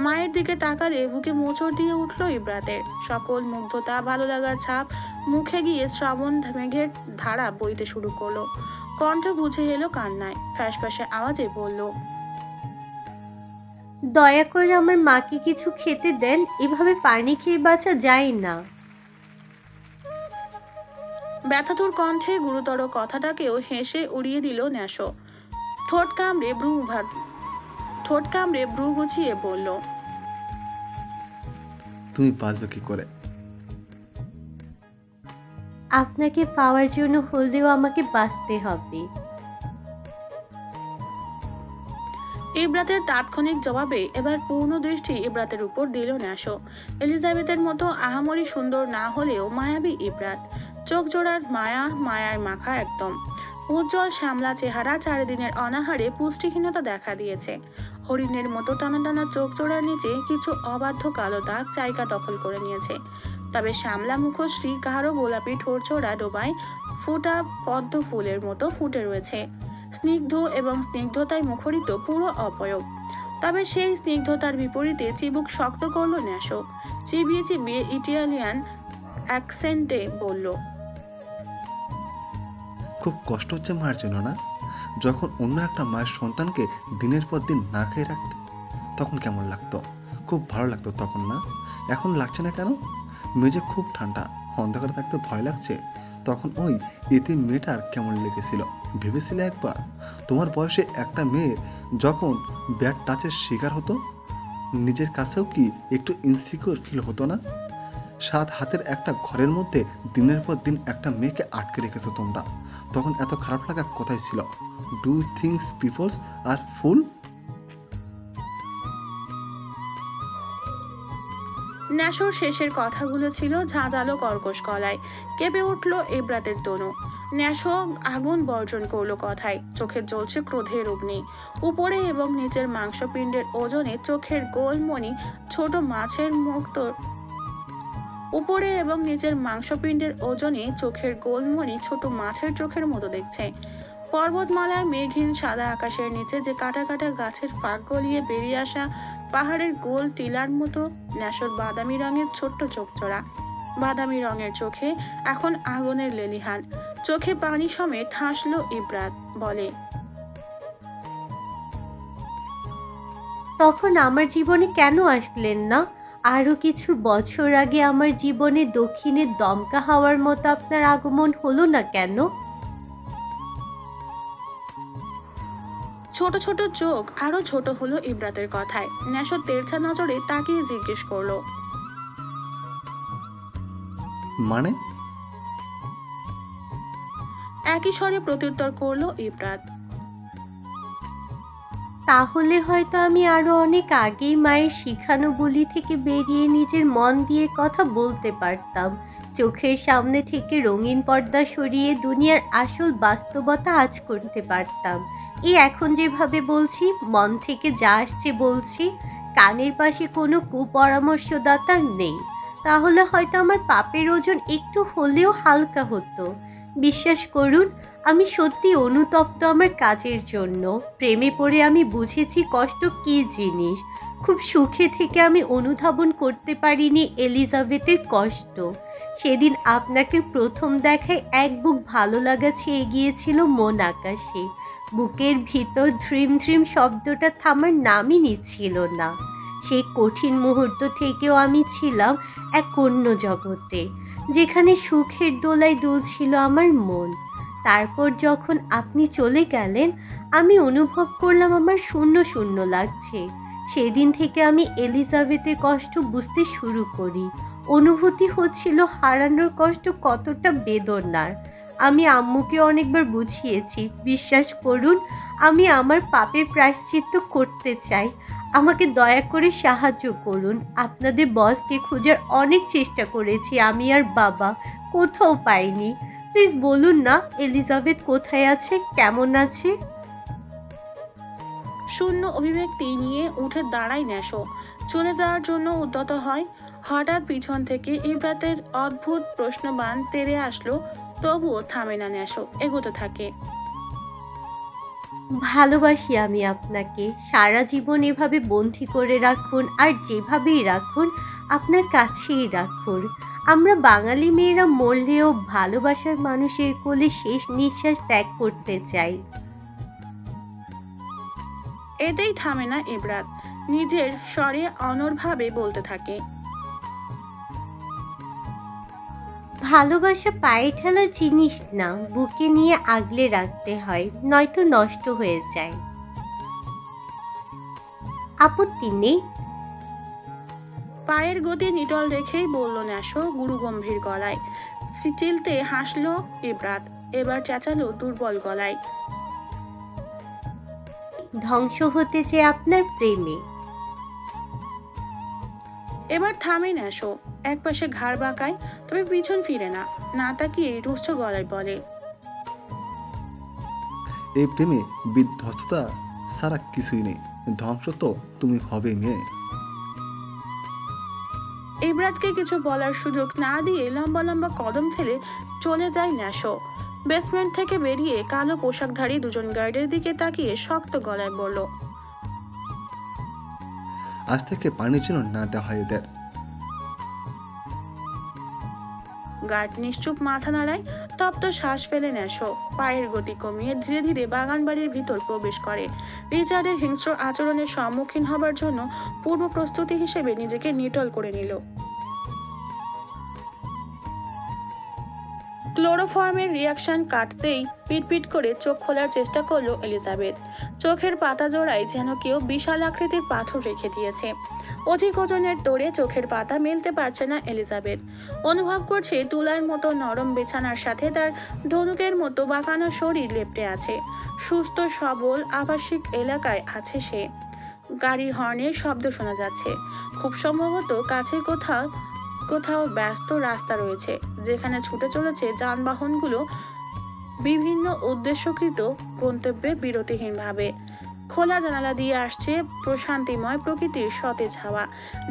মায়ের দিকে তাকালে বুকে মোচড় দিয়ে উঠল ইব্রাতের। সকল মুগ্ধতা, ভালো লাগার ছাপ মুখে গিয়ে শ্রাবণ মেঘের ধারা বইতে শুরু করলো। কণ্ঠ বুঝে এলো কান্নায়, ফ্যাসফ্যাসে আওয়াজে বলল, দয়া করে আমার মাকে কিছু খেতে দেন, এভাবে পানি খেয়ে বাঁচা যায় না। ব্যথাতুর কণ্ঠে গুরুতর কথাটাকেও হেসে উড়িয়ে দিল ন্যাশো। ঠোঁট কামড়ে ভ্রু গুছিয়ে বলল, তুমি বাঁচবে কি করে? আপনাকে পাওয়ার জন্য হলেও আমাকে বাঁচতে হবে। ইব্রাতের তাৎক্ষণিক জবাবে এবার পূর্ণ দৃষ্টি ইব্রাতের উপর দিল ন্যাশো। এলিজাবেথের মতো আহামরি সুন্দর না হলেও মায়াবী ইব্রাত। চোখ জোড়ার মায়ার মাখা একদম। উজ্জ্বল শ্যামলা চেহারা, 4 দিনের অনাহারে পুষ্টিহীনতা দেখা দিয়েছে। হরিণের মতো টানা টানা চোখ জোড়ার নিচে কিছু অবাধ্য কালো দাগ জায়গা দখল করে নিয়েছে। তবে শ্যামলা মুখশ্রী গাঢ় গোলাপি ঠোঁটচোড়া ডোবায় ফোটা পদ্ম ফুলের মতো ফুটে রয়েছে। স্নিগ্ধ এবং স্নিগ্ধতায় মুখরিত পুরো অপয়ব। তবে সেই স্নিগ্ধতার বিপরীতে চিবুক শক্ত করলো ন্যাশো। চিবিয়ে চিবিয়ে ইটালিয়ান অ্যাকসেন্টে বলল, খুব কষ্ট হচ্ছে মায়ের জন্য না? যখন অন্য একটা মায়ের সন্তানকে দিনের পর দিন না খেয়ে রাখতে, তখন কেমন লাগতো? খুব ভালো লাগতো তখন, না? এখন লাগছে না কেন? মেঝে খুব ঠান্ডা, অন্ধকারে থাকতে ভয় লাগছে। তখন ওই এতে মেয়েটার কেমন লেগেছিল ভেবেছিলে একবার? তোমার বয়সে একটা মেয়ে যখন ব্যাড টাচের শিকার হতো, নিজের কাছেও কি একটু ইনসিকিউর ফিল হতো না? 7 হাতের একটা ঘরের মধ্যে দিনের পর দিন একটা মেয়েকে আটকে রেখেছো তোমরা। তখন এত খারাপ লাগা কোথায় ছিল? ডু থিংস পিপলস আর ফুল? ন্যাশোর শেষের কথাগুলো ছিল ঝাঁঝালো কর্কশ গলায়। কেঁপে উঠল ইব্রাতের তনু। ন্যাশো আগুন বর্জন করলো কথায়। চোখে জ্বলছে ক্রোধের অগ্নি। উপরে এবং নিচের মাংসপিণ্ডের ওজনে চোখের গোলমণি ছোট মাছের মুক্ত উপরে এবং নিচের মাংসপিণ্ডের ওজনে চোখের গোলমণি ছোট মাছের চোখের মতো দেখছে। পর্বতমালায় মেঘহীন সাদা আকাশের নিচে যে কাটা কাটা গাছের ফাঁক গলিয়ে বেরিয়ে আসা পাহাড়ের গোল টিলার মতো ন্যাশোর বাদামি রঙের ছোট্ট চোখচোরা। বাদামি রঙের চোখে এখন আগুনের লেলিহান। চোখে পানি সমেত হাসলো ইব্রাত, বলে, তখন আমার জীবনে কেন আসলেন না? আরও কিছু বছর আগে আমার জীবনে দক্ষিণের দমকা হাওয়ার মতো আপনার আগমন হলো না কেন? ছোট ছোট চোখ আরো ছোট হলো ইব্রাতের কথায়। ন্যাশো তেরছা নজরে তাকিয়ে জিজ্ঞেস করলো, মানে? একই স্বরে প্রত্যুত্তর করলো ইব্রাত, তাহলে হয়তো আমি আরো অনেক আগেই মায়ের শিখানো বুলি থেকে বেরিয়ে নিজের মন দিয়ে কথা বলতে পারতাম। চোখের সামনে থেকে রঙিন পর্দা সরিয়ে দুনিয়ার আসল বাস্তবতা আজ করতে পারতাম। এই এখন যেভাবে বলছি, মন থেকে যা আসছে বলছি, কানের পাশে কোনো কুপরামর্শদাতা নেই। তাহলে হয়তো আমার পাপের ওজন একটু হলেও হালকা হতো। বিশ্বাস করুন, আমি সত্যি অনুতপ্ত আমার কাজের জন্য। প্রেমে পড়ে আমি বুঝেছি কষ্ট কী জিনিস। খুব সুখে থেকে আমি অনুধাবন করতে পারিনি এলিজাবেথের কষ্ট। সেদিন আপনাকে প্রথম দেখায় এক বুক ভালো লাগা ছেয়ে গিয়েছিল মন আকাশে। বুকের ভিতর ধ্রিম ধ্রিম শব্দটা থামার নামই নিচ্ছিল না। সেই কঠিন মুহূর্ত থেকেও আমি ছিলাম এক অন্য জগতে, যেখানে সুখের দোলায় দুলছিল আমার মন। তারপর যখন আপনি চলে গেলেন, আমি অনুভব করলাম আমার শূন্য শূন্য লাগছে। সেদিন থেকে আমি এলিজাবেথের কষ্ট বুঝতে শুরু করি। অনুভূতি হচ্ছিল হারানোর কষ্ট কতটা বেদনার। আমি আম্মুকে অনেকবার বুঝিয়েছি, বিশ্বাস করুন আমি আমার পাপের প্রায়শ্চিত্ত করতে চাই। আমাকে দয়া করে সাহায্য করুন। আপনাদের বসকে খোঁজার অনেক চেষ্টা করেছি আমি আর বাবা, কোথাও পাইনি। প্লিজ বলুন না এলিজাবেথ কোথায় আছে, কেমন আছে? শূন্য অভিব্যক্তি নিয়ে উঠে দাঁড়ায় ন্যাশো। চলে যাওয়ার জন্য উদ্যত হয়। হঠাৎ পিছন থেকে ইব্রাতের অদ্ভুত প্রশ্নবাণ তেড়ে আসলো, তবুও থামে না ন্যাশো, এগোতে থাকে। ভালোবাসি আমি আপনাকে। সারা জীবন এভাবে বন্দী করে রাখুন, আর যেভাবেই রাখুন আপনার কাছেই রাখুন। আমরা বাঙালি মেয়েরা মরলেও ভালোবাসার মানুষের কোলে শেষ নিঃশ্বাস ত্যাগ করতে চাই। এতেই থামে না ইব্রাত, নিজের স্বরে অনড়ভাবে বলতে থাকে। ভালোবাসা পায়ে ঠেলা জিনিস না, বুকে নিয়ে আগলে রাখতে হয়, নয়তো নষ্ট হয়ে যায়। আপত্তি নেই? পায়ের গতি নিটল রেখেই বলল ন্যাশো গুরুগম্ভীর গলায়। চিলতে হাসলো ইব্রাত, এবার চেঁচালো দুর্বল গলায়। ধ্বংস হতে চেয়ে আপনার প্রেমে। এবার থামে ন্যাশো, একপাশে ঘাড় বাঁকায়, তবে পিছন ফিরে না, না তাকিয়ে রুষ্ট গলায় বলে, এই প্রেমে বিধ্বস্ততা সারা কিছুই নেই, ধ্বংস তো তুমি হবে মেয়ে। ইব্রাতকে কিছু বলার সুযোগ না দিয়ে লম্বা লম্বা কদম ফেলে চলে যায় ন্যাশো। বেসমেন্ট থেকে বেরিয়ে কালো পোশাকধারী দুজন গার্ডের দিকে তাকিয়ে শক্ত গলায় বলল, আজ থেকে পানি যেন না দেওয়া হয় এদের। গার্ড নিশ্চুপ মাথা নাড়ায়, তপ্ত শ্বাস ফেলে ন্যাশো পায়ের গতি কমিয়ে ধীরে ধীরে বাগান বাড়ির ভিতর প্রবেশ করে। রিচার্ডের হিংস্র আচরণের সম্মুখীন হবার জন্য পূর্ব প্রস্তুতি হিসেবে নিজেকে নিটল করে নিল। ক্লোরোফর্মের রিয়াকশন কাটতেই পিটপিট করে চোখ খোলার চেষ্টা করলো এলিজাবেথ। চোখের পাতা জোড়ায় যেন কেউ বিশাল আকৃতির পাথর রেখে দিয়েছে। অধিক ওজনের তোড়ে চোখের পাতা মেলতে পারছে না এলিজাবেথ। অনুভব করছে তুলার মতো নরম বিছানার সাথে তার ধনুকের মতো বাঁকানো শরীর লেপ্টে আছে। সুস্থ সবল আবাসিক এলাকায় আছে সে। গাড়ি হর্নের শব্দ শোনা যাচ্ছে। খুব সম্ভবত কাছে কোথাও কোথাও ব্যস্ত রাস্তা রয়েছে, যেখানে ছুটে চলেছে যানবাহনগুলো বিভিন্ন উদ্দেশ্যকৃত গন্তব্যে বিরতিহীনভাবে। খোলা জানালা দিয়ে আসছে প্রশান্তিময় প্রকৃতির সতেজ হাওয়া,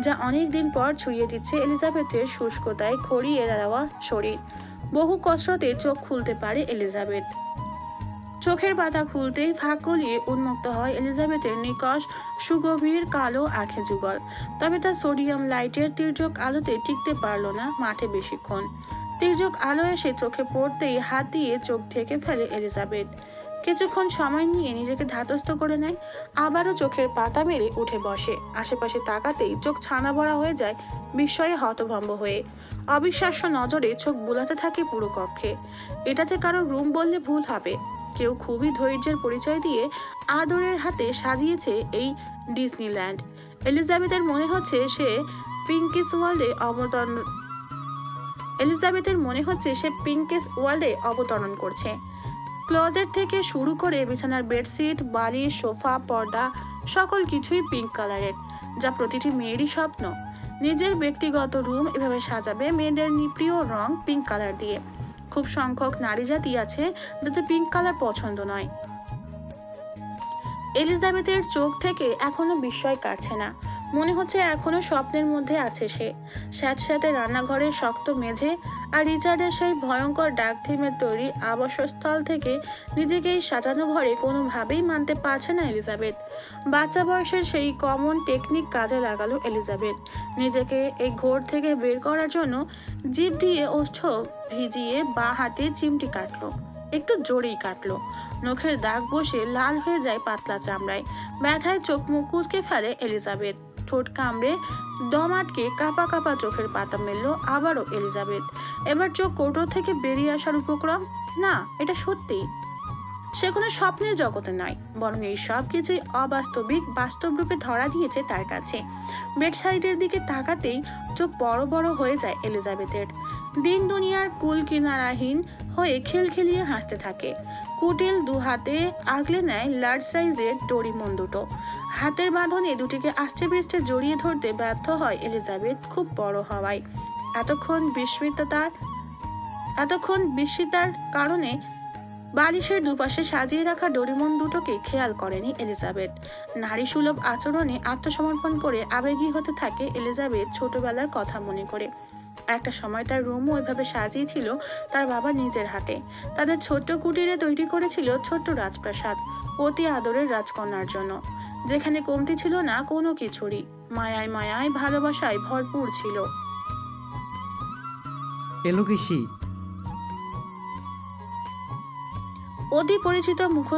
যা অনেকদিন পর ছুঁয়ে দিচ্ছে এলিজাবেথের শুষ্কতায় খড়িয়ে দেওয়া শরীর। বহু কসরতে চোখ খুলতে পারে এলিজাবেথ। চোখের পাতা খুলতেই ফাঁক গলিয়ে উন্মুক্ত হয় এলিজাবেথের নিকষ সুগভীর কালো আঁখে যুগল। তবে তার সোডিয়াম লাইটের তির্যক আলোতে টিকতে পারল না মাঠে বেশিক্ষণ। তির্যক আলো এসে চোখে পড়তেই হাত দিয়ে চোখ ঢেকে ফেলে এলিজাবেথ। কিছুক্ষণ সময় নিয়ে নিজেকে ধাতস্থ করে নেয়, আবারও চোখের পাতা মেরে উঠে বসে। আশেপাশে তাকাতেই চোখ ছানা ভরা হয়ে যায় বিস্ময়ে হতভম্ব হয়ে। অবিশ্বাস্য নজরে চোখ বুলাতে থাকে পুরো কক্ষে। এটাতে কারো রুম বললে ভুল হবে। কেউ খুবই ধৈর্যের পরিচয় দিয়ে আদরের হাতে সাজিয়েছে এই ডিজনিল্যান্ড। এলিজাবেথের মনে হচ্ছে সে পিঙ্কিস ওয়ার্ল্ডে অবতরণ করছে। ক্লোজেট থেকে শুরু করে বিছানার বেডশিট, বালিশ, সোফা, পর্দা সকল কিছুই পিঙ্ক কালারের, যা প্রতিটি মেয়েরই স্বপ্ন। নিজের ব্যক্তিগত রুম এভাবে সাজাবে মেয়েদের প্রিয় রং পিঙ্ক কালার দিয়ে। খুব সংখ্যক নারী জাতি আছে যাতে পিঙ্ক কালার পছন্দ নয়। এলিজাবেথের চোখ থেকে এখনো বিস্ময় কাটছে না। মনে হচ্ছে এখনো স্বপ্নের মধ্যে আছে সে। স্যাঁতস্যাঁতে রান্নাঘরের শক্ত মেঝে আর রিচার্ডের সেই ভয়ঙ্কর ডাক থিমের তৈরি আবাসস্থল থেকে নিজেকে এই সাজানো ঘরে কোনোভাবেই মানতে পারছে না এলিজাবেথ। বাচ্চা বয়সের সেই কমন টেকনিক কাজে লাগালো এলিজাবেথ। নিজেকে এই ঘোর থেকে বের করার জন্য জিভ দিয়ে ওষ্ঠ ভিজিয়ে বাঁ হাতে চিমটি কাটলো, একটু জোরেই কাটলো। নখের দাগ বসে লাল হয়ে যায় পাতলা চামড়ায়। ব্যথায় চোখ মুখ কুঁচকে ফেলে এলিজাবেথ। ঠোঁট কামড়ে দম আটকে কাঁপা কাঁপা চোখের পাতা মেললো আবারও এলিজাবেথ। এবার চোখ কৌটো থেকে বেরিয়ে আসার উপক্রম। না, এটা সত্যি। সে কোনো স্বপ্নের জগতে নয়, বরং এই সব কিছুই অবাস্তবিক বাস্তব রূপে ধরা দিয়েছে তার কাছে। বেড সাইডের দিকে তাকাতেই চোখ বড় বড় হয়ে যায় এলিজাবেথের। দিন দুনিয়ার কুল কিনারাহীন হয়ে খিলখিলিয়ে হাসতে থাকে। কুটিল দু হাতে আগলে নেয় লার্জ সাইজের ডোরিমন দুটো। হাতের বাঁধনে দুটিকে আষ্টে পৃষ্ঠে জড়িয়ে ধরতে ব্যর্থ হয় এলিজাবেথ খুব বড় হওয়ায়। এতক্ষণ বিস্মিতার কারণে বালিশের দুপাশে সাজিয়ে রাখা ডোরিমন দুটোকে খেয়াল করেনি এলিজাবেথ। নারী সুলভ আচরণে আত্মসমর্পণ করে আবেগী হতে থাকে এলিজাবেথ ছোটবেলার কথা মনে করে। একটা সময় তার রুমও ওইভাবে সাজিয়েছিল তার বাবা নিজের হাতে। তাদের ছোট্ট কুটিরে তৈরি করেছিল ছোট্ট রাজপ্রাসাদ অতি আদরের রাজকন্যার জন্য, যেখানে কমতি ছিল না কোনো কিছুরই। মায়ায় মায়ায় ভালোবাসায় ভরপুর ছিল। এলোকেশি, অতি পরিচিত মুখ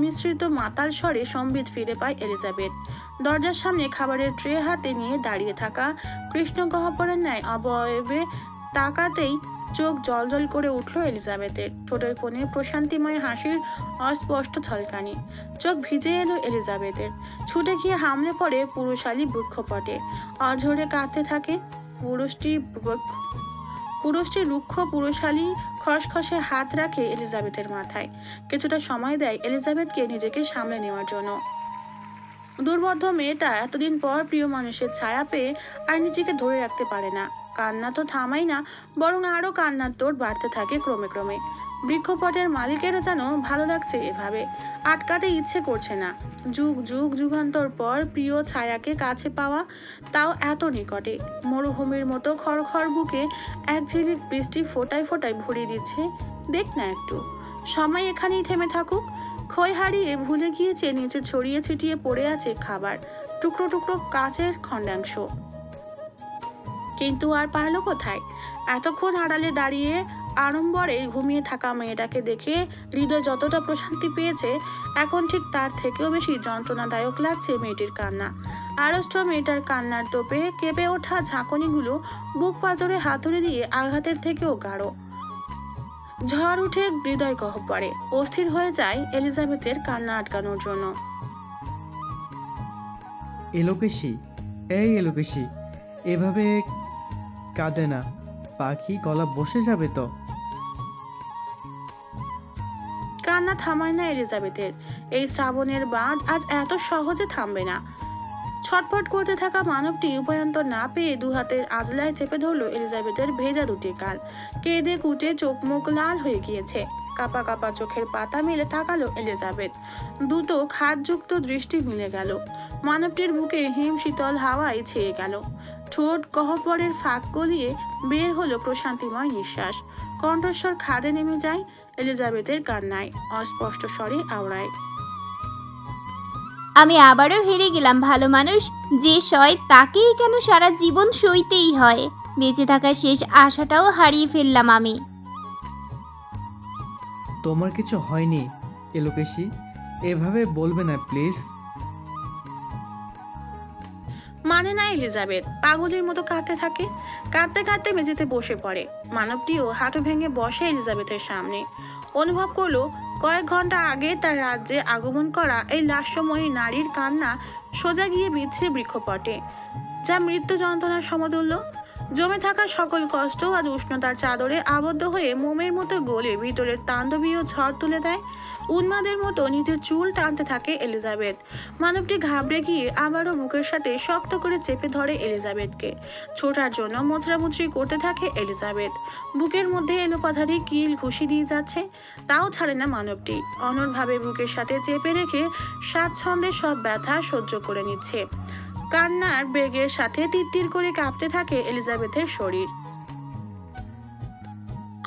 মিশ্রিত মাতাল স্বরে সম্বিত ফিরে পায় এলিজাবেথ। দরজার সামনে খাবারের ট্রে হাতে নিয়ে দাঁড়িয়ে থাকা কৃষ্ণ গহ্বরের ন্যায় অবয়বে তাকাতেই চোখ জলজল করে উঠল এলিজাবেথের। ঠোঁটের কোণে প্রশান্তিময় হাসির অস্পষ্ট ঝলকানি। চোখ ভিজে এলো এলিজাবেথের। ছুটে গিয়ে হামলে পড়ে পুরুষালী বৃক্ষপটে। অঝরে কাঁদতে থাকে। পুরুষটি রুক্ষ পুরুষালী খসখসে হাত রাখে এলিজাবেথের মাথায়। কিছুটা সময় দেয় এলিজাবেথকে নিজেকে সামলে নেওয়ার জন্য। দুর্বোধ্য মেয়েটা এতদিন পর প্রিয় মানুষের ছায়া পেয়ে আর নিজেকে ধরে রাখতে পারে না। কান্না তো থামাই না, বরং আরো কান্নার তোর বাড়তে থাকে ক্রমে ক্রমে। বৃক্ষপটের মালিকেরও যেন ভালো লাগছে এভাবে, আটকাতে ইচ্ছে করছে না। যুগান্তর পর প্রিয় ছায়াকে কাছে পাওয়া, তাও এত নিকটে। মরুভূমির মতো খড়খড় বুকে এক ঝিলিক বৃষ্টি ফোটায় ফোটায় ভরিয়ে দিচ্ছে। দেখ না একটু, সময় এখানেই থেমে থাকুক। ক্ষয় হারিয়ে ভুলে গিয়েছে নিচে ছড়িয়ে ছিটিয়ে পড়ে আছে খাবার, টুকরো টুকরো কাচের খণ্ডাংশ। কিন্তু আর পারলো কোথায়? এতক্ষণ আড়ালে দাঁড়িয়ে আড়ম্বরে ঘুমিয়ে থাকা মেয়েটাকে দেখে হৃদয় যতটা প্রশান্তি পেয়েছে, এখন ঠিক তার থেকেও বেশি যন্ত্রণাদায়ক লাগছে মেয়েটির কান্না। আড়ষ্ট মেয়েটার কান্নার তোপে কেঁপে ওঠা ঝাঁকুনিগুলো বুক পাঁজরে হাতুড়ি দিয়ে আঘাতের থেকেও গাঢ়। ঝড় উঠে হৃদয় গহ্বরে। অস্থির হয়ে যায় এলিজাবেথের কান্না আটকানোর জন্য। এলোকেশি, এই এলোকেশি, এভাবে কাঁদে না, পাখি গলা বসে যাবে তো। কান্না থামায় না এলিজাবেথের। এই শ্রাবণের বাঁধ আজ এত সহজে থামবে না। ছটফট করতে থাকা মানবটি উপায়ন্তর না পেয়ে দু হাতের আজলায় চেপে ধরলো এলিজাবেথের ভেজা দুটি গাল। কেঁদে কুটে চোখ মুখ লাল হয়ে গিয়েছে। কাপা কাপা চোখের পাতা মেলে তাকালো এলিজাবেথ। দুটো খাদযুক্ত দৃষ্টি মিলে গেল। মানবটির বুকে হিম শীতল হাওয়ায় ছেয়ে গেল। ঠোঁট গহ্বরের ফাঁক গলিয়ে বের হলো প্রশান্তিময় নিঃশ্বাস। কণ্ঠস্বর খাদে নেমে যায় এলিজাবেথের কান্নায়, অস্পষ্ট স্বরে আওড়ায়। আমি আবারও হেরে গেলাম ভালো মানুষ। যে সয় তাকেই কেন সারা জীবন সইতেই হয়? বেঁচে থাকার শেষ আশাটাও হারিয়ে ফেললাম আমি। তোমার কিছু হয়নি এলোকেশি, এভাবে বলবে না প্লিজ। মানে না এলিজাবেথ, পাগলের মতো কাঁদতে থাকে। কাঁদতে কাঁদতে মেঝেতে বসে পড়ে। মানবটিও হাঁটু ভেঙে বসে এলিজাবেথের সামনে। অনুভব করলো কয়েক ঘন্টা আগে তার রাজ্যে আগমন করা এই লাস্যময়ী নারীর কান্না সোজা গিয়ে বিচ্ছে বৃক্ষপটে, যা মৃত্যু যন্ত্রণার সমতুল্য। জমে থাকা সকল কষ্ট আজ উষ্ণতার চাদরে আবদ্ধ হয়ে মোমের মতো গলে ভিতরের তাণ্ডবীয় ঝড় তুলে দেয়। উন্মাদের মতো নিজের চুল টানতে থাকে এলিজাবেথ। মানবটি ঘাবড়ে গিয়ে আবারও বুকের সাথে শক্ত করে চেপে ধরে এলিজাবেথকে। ছোটার জন্য মোচড়ামুচড়ি করতে থাকে এলিজাবেথ। বুকের মধ্যে এলোপাথারি কিল ঘুষি দিয়ে যাচ্ছে, তাও ছাড়ে না মানবটি। অনড়ভাবে বুকের সাথে চেপে রেখে স্বাচ্ছন্দ্যে সব ব্যথা সহ্য করে নিচ্ছে। কান্নার বেগের সাথে তিত্তির করে কাঁপতে থাকে এলিজাবেথের শরীর।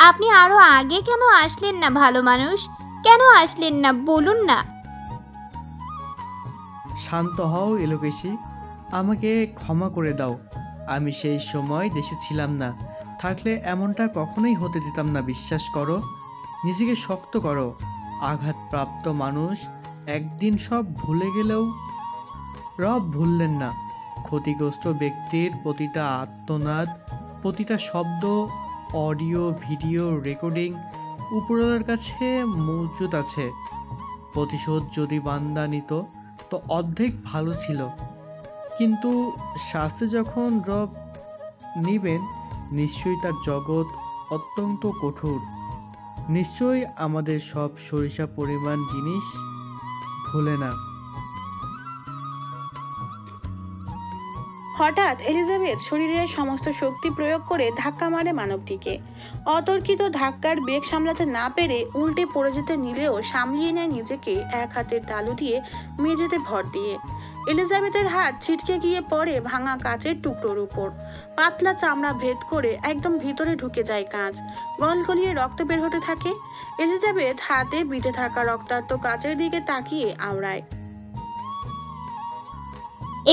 আপনি আরো আগে কেন আসলেন না ভালো মানুষ? কেন আসলেন না বলুন না। শান্ত হও এলোকেশি, আমাকে ক্ষমা করে দাও। আমি সেই সময় দেশে ছিলাম না, থাকলে এমনটা কখনোই হতে দিতাম না। বিশ্বাস করো, নিজেকে শক্ত করো। আঘাতপ্রাপ্ত মানুষ একদিন সব ভুলে গেলেও রব ভুললেন না। ক্ষতিগ্রস্ত ব্যক্তির প্রতিটা আর্তনাদ, প্রতিটা শব্দ, অডিও ভিডিও রেকর্ডিং উপরওয়ালার কাছে মজুদ আছে। প্রতিশোধ যদি বান্দা নিত তো অর্ধেক ভালো ছিল, কিন্তু শাস্তি যখন রব নিবেন নিশ্চয়ই তার জগৎ অত্যন্ত কঠোর। নিশ্চয়ই আমাদের সব সরিষা পরিমাণ জিনিস ভুলে না। হঠাৎ এলিজাবেথ শরীরের সমস্ত শক্তি প্রয়োগ করে ধাক্কা মারে মানবটিকে। অতর্কিত ধাক্কার বেগ সামলাতে না পেরে উল্টে পড়ে যেতে নিলেও সামলিয়ে নেয় নিজেকে এক হাতের তালু দিয়ে মেঝেতে ভর দিয়ে। এলিজাবেথের হাত ছিটকে গিয়ে পড়ে ভাঙা কাচের টুকরোর উপর। পাতলা চামড়া ভেদ করে একদম ভিতরে ঢুকে যায় কাঁচ। গলগলিয়ে রক্ত বের হতে থাকে। এলিজাবেথ হাতে বিটে থাকা রক্তাক্ত কাচের দিকে তাকিয়ে আওড়ায়।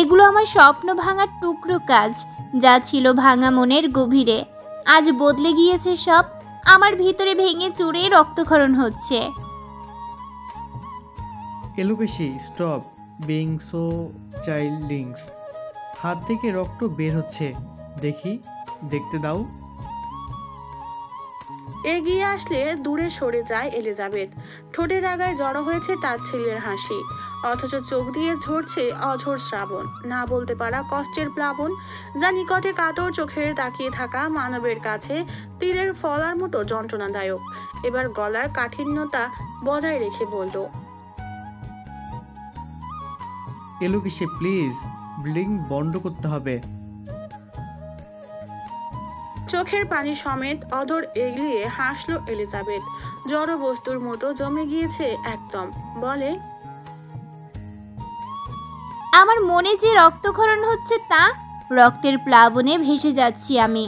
এগুলো আমার স্বপ্ন ভাঙার টুকরো কাজ, যা ছিল ভাঙা মনের গভীরে। আজ বদলে গিয়েছে সব। আমার ভিতরে ভেঙে চুরে রক্তক্ষরণ হচ্ছে। এলোকেশি, স্টপ বিং সো চাইল্ডিংস। হাত থেকে রক্ত বের হচ্ছে, দেখতে দাও। এগিয়ে আসলে দূরে সরে যায় এলিজাবেথ। ঠোঁটের আগায় জড়ো হয়েছে তার ছেলের হাসি, অথচ চোখ দিয়ে ঝরছে অঝোর শ্রাবণ, না বলতে পারা কষ্টের প্লাবন, যা নিকটে কাতর চোখের তাকিয়ে থাকা মানবের কাছে তীরের ফলার মতো যন্ত্রণাদায়ক। এবার গলার কাঠিন্যতা বজায় রেখে বলল, এলোকেশি প্লিজ, ব্লিডিং বন্ধ করতে হবে। চোখের পানি সমেত অধর এগলিয়ে হাসলো এলিজাবেথ। জড় বস্তুর মতো জমে গিয়েছে একদম। বলে, আমার মনে যে রক্তক্ষরণ হচ্ছে তা রক্তের প্লাবনে ভেসে যাচ্ছি আমি।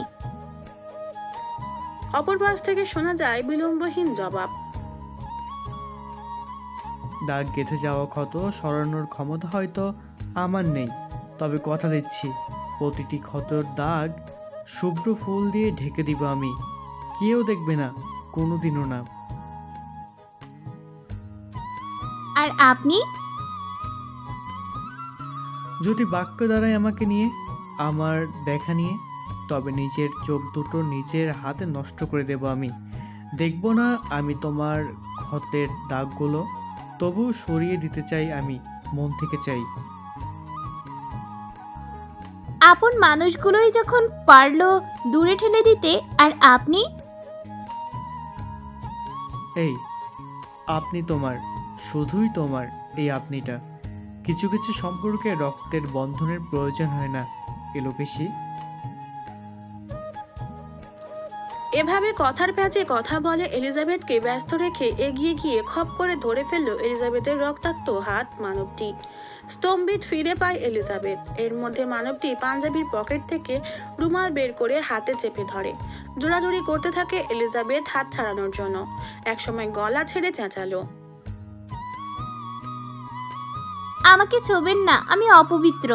অপর পাশ থেকে শোনা যায় বিলম্বহীন জবাব, দাগ গেঁথে যাওয়া ক্ষত সরানোর ক্ষমতা হয়তো আমার নেই, তবে কথা দিচ্ছি প্রতিটি ক্ষতর দাগ শুভ্র ফুল দিয়ে ঢেকে দিব আমি। কেউ দেখবে না, কোনোদিনও না। আর আপনি? যদি বাক্য দ্বারাই আমাকে নিয়ে, আমার দেখা নিয়ে, তবে নিজের চোখ দুটো নিজের হাতে নষ্ট করে দেব আমি। দেখব না আমি তোমার ক্ষতের দাগগুলো, তবু সরিয়ে দিতে চাই আমি, মন থেকে চাই। আপন মানুষগুলোই যখন পারলো দূরে ঠেলে দিতে, আর আপনি? এই আপনি তোমার, শুধুই তোমার এই আপনিটা। কিছু কিছু সম্পর্কে রক্তের বন্ধনের প্রয়োজন হয় না এলোকেশি। এভাবে কথার প্যাচে কথা বলে এলিজাবেথকে ব্যস্ত রেখে এগিয়ে গিয়ে খপ করে ধরে ফেললো এলিজাবেথের রক্তাক্ত হাত মানবটি। স্তম্ভিত ফিরে পায় এলিজাবেথ। এর মধ্যে মানবটি পাঞ্জাবির পকেট থেকে রুমাল বের করে হাতে চেপে ধরে। জোড়াজুড়ি করতে থাকে এলিজাবেথ হাত ছাড়ানোর জন্য। একসময় গলা ছেড়ে চেঁচালো, আমাকে ছোবেন না, আমি অপবিত্র।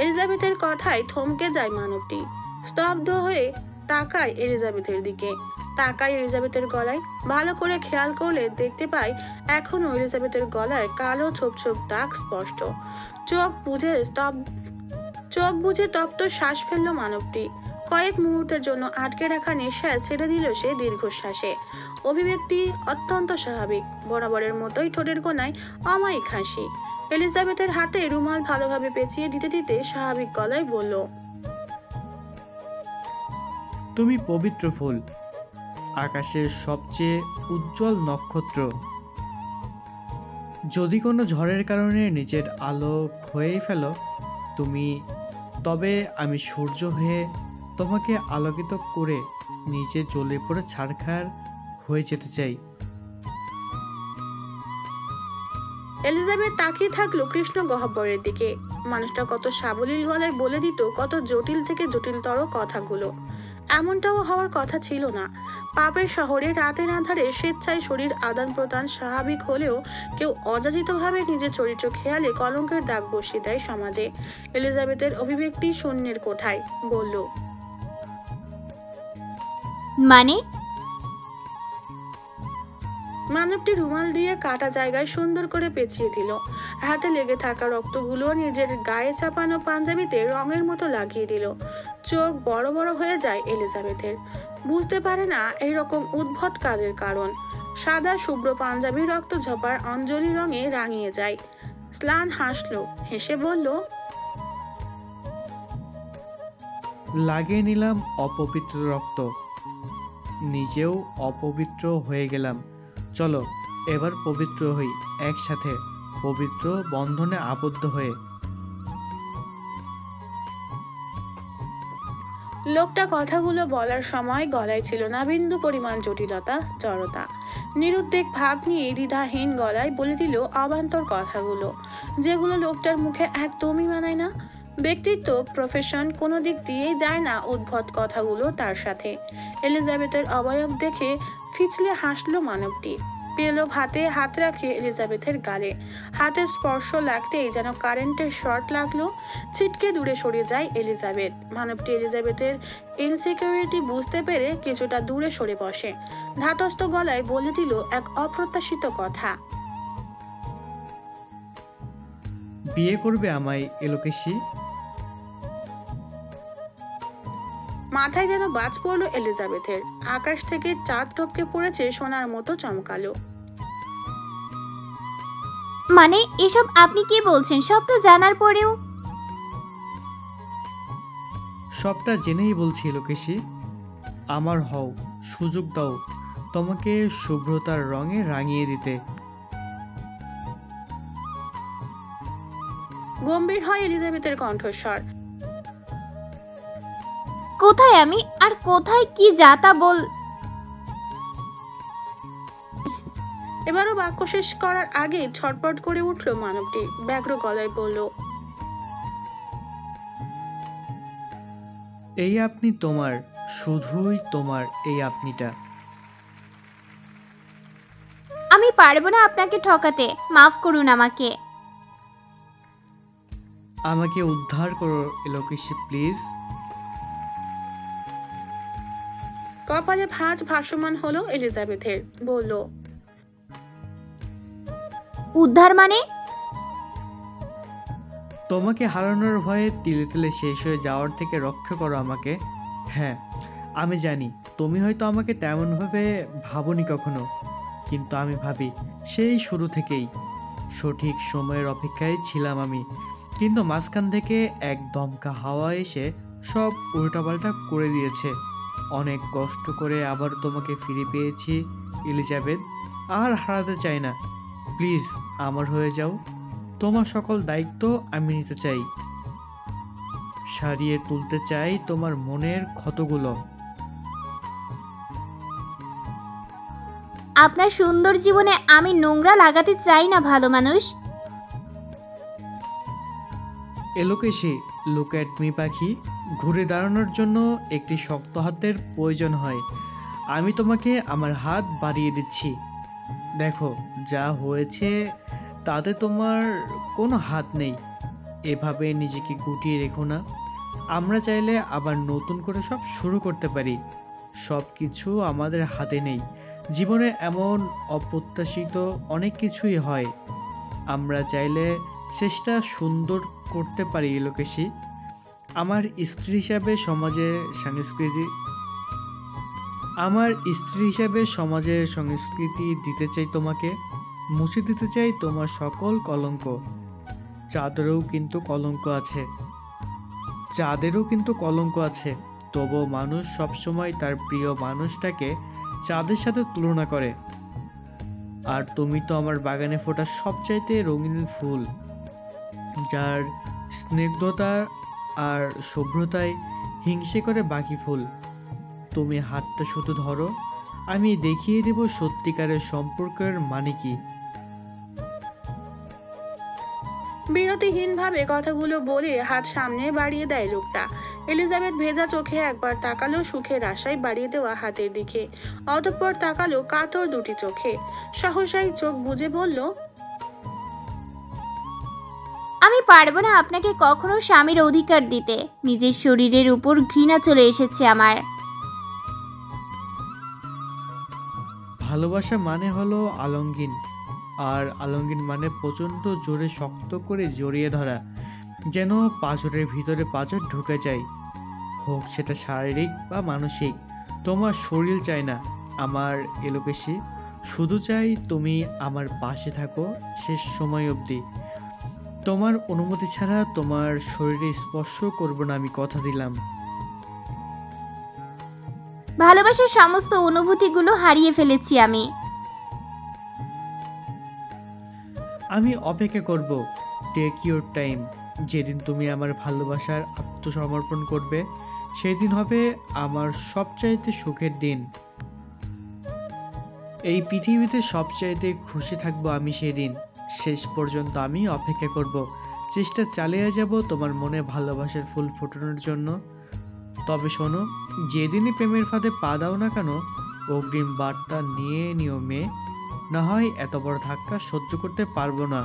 এলিজাবেথের কথায় থমকে যায় মানবটি। স্তব্ধ হয়ে তাকায় এলিজাবেথের দিকে, তাকায় এলিজাবেথের গলায়। ভালো করে খেয়াল করলে দেখতে পায় এখনো এলিজাবেথের গলায় কালো ছোপ ছোপ দাগ স্পষ্ট। চোখ বুঝে তপ্ত শ্বাস ফেললো মানবটি। কয়েক মুহূর্তের জন্য আটকে রাখা নিঃশ্বাস ছেড়ে দিল সে দীর্ঘশ্বাসে। অভিব্যক্তি অত্যন্ত স্বাভাবিক, বরাবরের মতোই ঠোঁটের কোণায় অমায়িক হাসি। এলিজাবেথের হাতে রুমাল ভালোভাবে পেঁচিয়ে দিতে দিতে স্বাভাবিক গলায় বলল, তুমি পবিত্র ফুল, আকাশের সবচেয়ে উজ্জ্বল নক্ষত্র। যদি কোনো ঝড়ের কারণে নিজের আলো খোয়েই ফেলো তুমি, তবে আমি সূর্য হয়ে তোমাকে আলোকিত করে নিচে জ্বলে পড়ে ছারখার হয়ে যেতে চাই। এলিজাবেথ তাকিয়ে থাকলো কৃষ্ণ গহ্বরের দিকে। মানুষটা কত সাবলীল গলায় বলে দিত কত জটিল থেকে জটিলতর কথাগুলো। এমনটাও হওয়ার কথা ছিল না। পাপের শহরে রাতের আধারে স্বেচ্ছায় শরীর আদান প্রদান স্বাভাবিক হলেও কেউ অযাচিতভাবে নিজের চরিত্র খেয়ালে কলঙ্কের দাগ বসিয়ে দেয় সমাজে। এলিজাবেথের অভিব্যক্তি শূন্যের কোঠায় বলল, মানে? মানবটি রুমাল দিয়ে কাটা জায়গায় সুন্দর করে পেঁচিয়ে দিল। হাতে লেগে থাকা রক্তগুলো নিজের গায়ে চাপানো পাঞ্জাবিতে রঙের মতো লাগিয়ে দিল। চোখ বড় বড় হয়ে যায় এলিজাবেথের। বুঝতে পারে না এইরকম উদ্ভট কাজের কারণ। সাদা শুভ্র পাঞ্জাবি রক্ত ঝপার অঞ্জলি রঙে রাঙিয়ে যায়। স্লান হাসলো, হেসে বলল, লাগিয়ে নিলাম অপবিত্র রক্ত, নিজেও অপবিত্র হয়ে গেলাম। চলো এবার পবিত্র হই একসাথে, পবিত্র বন্ধনে আবদ্ধ হয়ে। লোকটা কথাগুলো বলার সময় গলায় ছিল না বিন্দু পরিমাণ জটিলতা, জড়তা। নিরুদ্বেগ ভাব নিয়ে দ্বিধাহীন গলায় বলে দিল অবান্তর কথাগুলো, যেগুলো লোকটার মুখে একদমই মানায় না। ব্যক্তিত্ব, প্রফেশন কোনো দিক দিয়েই যায় না উদ্ভট কথাগুলো তার সাথে। এলিজাবেথের অবয়ব দেখে ফিচলে হাসলো মানবটি। পেলব হাতে হাত রাখে এলিজাবেথের গালে। হাতের স্পর্শ লাগতেই যেন কারেন্টের শর্ট লাগলো। ছিটকে দূরে সরে যায় এলিজাবেথ। মানবটি এলিজাবেথের ইনসিকিউরিটি বুঝতে পেরে কিছুটা দূরে সরে বসে। ধাতস্থ গলায় বলে দিল এক অপ্রত্যাশিত কথা। বিয়ে করবে আমায় এলোকেশী? মাথায় যেন বাজ পড়লো এলিজাবেথের। আকাশ থেকে চাঁদ টপকে পড়েছে সোনার মতো চমকালো। মানে এসব আপনি কি বলছেন? সবটা জানার পরেও? সবটা জেনেই বলছি এলোকেশী, আমার হও, সুযোগ দাও তোমাকে শুভ্রতার রঙে রাঙিয়ে দিতে। গম্ভীর হয় এলিজাবেথের কণ্ঠস্বর। কোথায় আমি আর কোথায় কি যাতা বল। এবারও বাক্য শেষ করার আগে ছটপট করে উঠল মানবটি। ব্যগ্র গলায় বলল, এই আপনি তোমার, শুধুই তোমার এই আপনিটা। আমি পারবো না আপনাকে ঠকাতে, মাফ করুন আমাকে। আমাকে উদ্ধার করো এলোকেশী প্লিজ। কপালে ভাঁজ ভাসমান হলো এলিজাবেথের। বলল, উদ্ধার মানে? তোমাকে হারানোর ভয়ে তিলে তিলে শেষ হয়ে যাওয়ার থেকে রক্ষা করো আমাকে। হ্যাঁ আমি জানি তুমি হয়তো আমাকে তেমনভাবে ভাবনি কখনো, কিন্তু আমি ভাবি সেই শুরু থেকেই। সঠিক সময়ের অপেক্ষায় ছিলাম আমি, কিন্তু মাঝখান থেকে এক দমকা হাওয়া এসে সব উল্টাপাল্টা করে দিয়েছে। অনেক কষ্ট করে আবার তোমাকে ফিরে পেয়েছি এলিজাবেথ, আর হারাতে চাই না। প্লিজ আমার হয়ে যাও, তোমার সকল দায়িত্ব আমি নিতে চাই, সারিয়ে তুলতে চাই তোমার মনের ক্ষতগুলো। আপনার সুন্দর জীবনে আমি নোংরা লাগাতে চাই না ভালো মানুষ। এলোকেশী, লুক অ্যাট মি পাখি, ঘুরে দাঁড়ানোর জন্য একটি শক্ত হাতের প্রয়োজন হয়। আমি তোমাকে আমার হাত বাড়িয়ে দিচ্ছি। দেখো যা হয়েছে তাতে তোমার কোনো হাত নেই। এভাবে নিজেকে গুটিয়ে রেখো না। আমরা চাইলে আবার নতুন করে সব শুরু করতে পারি। সব কিছু আমাদের হাতে নেই। জীবনে এমন অপ্রত্যাশিত অনেক কিছুই হয়। আমরা চাইলে চেষ্টা সুন্দর করতে পারি এলোকেশী। আমার স্ত্রী হিসাবে সমাজের সংস্কৃতি দিতে চাই তোমাকে, মুছে দিতে চাই তোমার সকল কলঙ্ক। চাঁদেরও কিন্তু কলঙ্ক আছে, তবুও মানুষ সবসময় তার প্রিয় মানুষটাকে চাঁদের সাথে তুলনা করে। আর তুমি তো আমার বাগানে ফোটা সবচাইতে রঙিন ফুল, যার স্নিগ্ধতা আর শুভ্রতায় হিংসে করে বাকি ফুল। তুমি হাতটা শুধু ধরো, আমি দেখিয়ে দেব সত্যিকারের সম্পর্কের মানে কি। বিরতিহীনভাবে কথাগুলো বলে হাত সামনে বাড়িয়ে দেয় লোকটা। এলিজাবেথ ভেজা চোখে একবার তাকালো সুখের আশায় বাড়িয়ে দেওয়া হাতের দিকে, অতঃপর তাকালো কাতর দুটি চোখে। সহসাই চোখ বুজে বলল, আমি পারবো না আপনাকে কখনো স্বামীর অধিকার দিতে। নিজের শরীরের উপর ঘৃণা চলে এসেছে আমার। ভালোবাসা মানে হলো আলঙ্গিন, আর আলঙ্গিন মানে প্রচণ্ড জোরে শক্ত করে জড়িয়ে ধরা, যেন পাঁজরের ভিতরে পাঁজর ঢুকে যায়। হোক সেটা শারীরিক বা মানসিক, তোমার শরীর চাই না আমার এলোকেশী, শুধু চাই তুমি আমার পাশে থাকো শেষ সময় অবধি। তোমার অনুমতি ছাড়া তোমার শরীরে স্পর্শ করব না, আমি কথা দিলাম। ভালোবাসার সমস্ত অনুভূতিগুলো হারিয়ে ফেলেছি আমি। আমি অপেক্ষা করব। Take your time. যেদিন তুমি আমার ভালোবাসার আত্মসমর্পণ করবে সেই দিন হবে আমার সবচাইতে সুখের দিন। এই পৃথিবীতে সবচাইতে খুশি থাকবো আমি সেদিন। শেষ পর্যন্ত আমি অপেক্ষা করব, চেষ্টা চালিয়ে যাব তোমার মনে ভালোবাসার ফুল ফোটানোর জন্য। তবে শোনো, যেদিনই প্রেমের ফাঁদে পা দাও না কেন, অগ্রিম বার্তা নিয়ে নিও মেয়ে, না হয় এত বড় ধাক্কা সহ্য করতে পারবো না।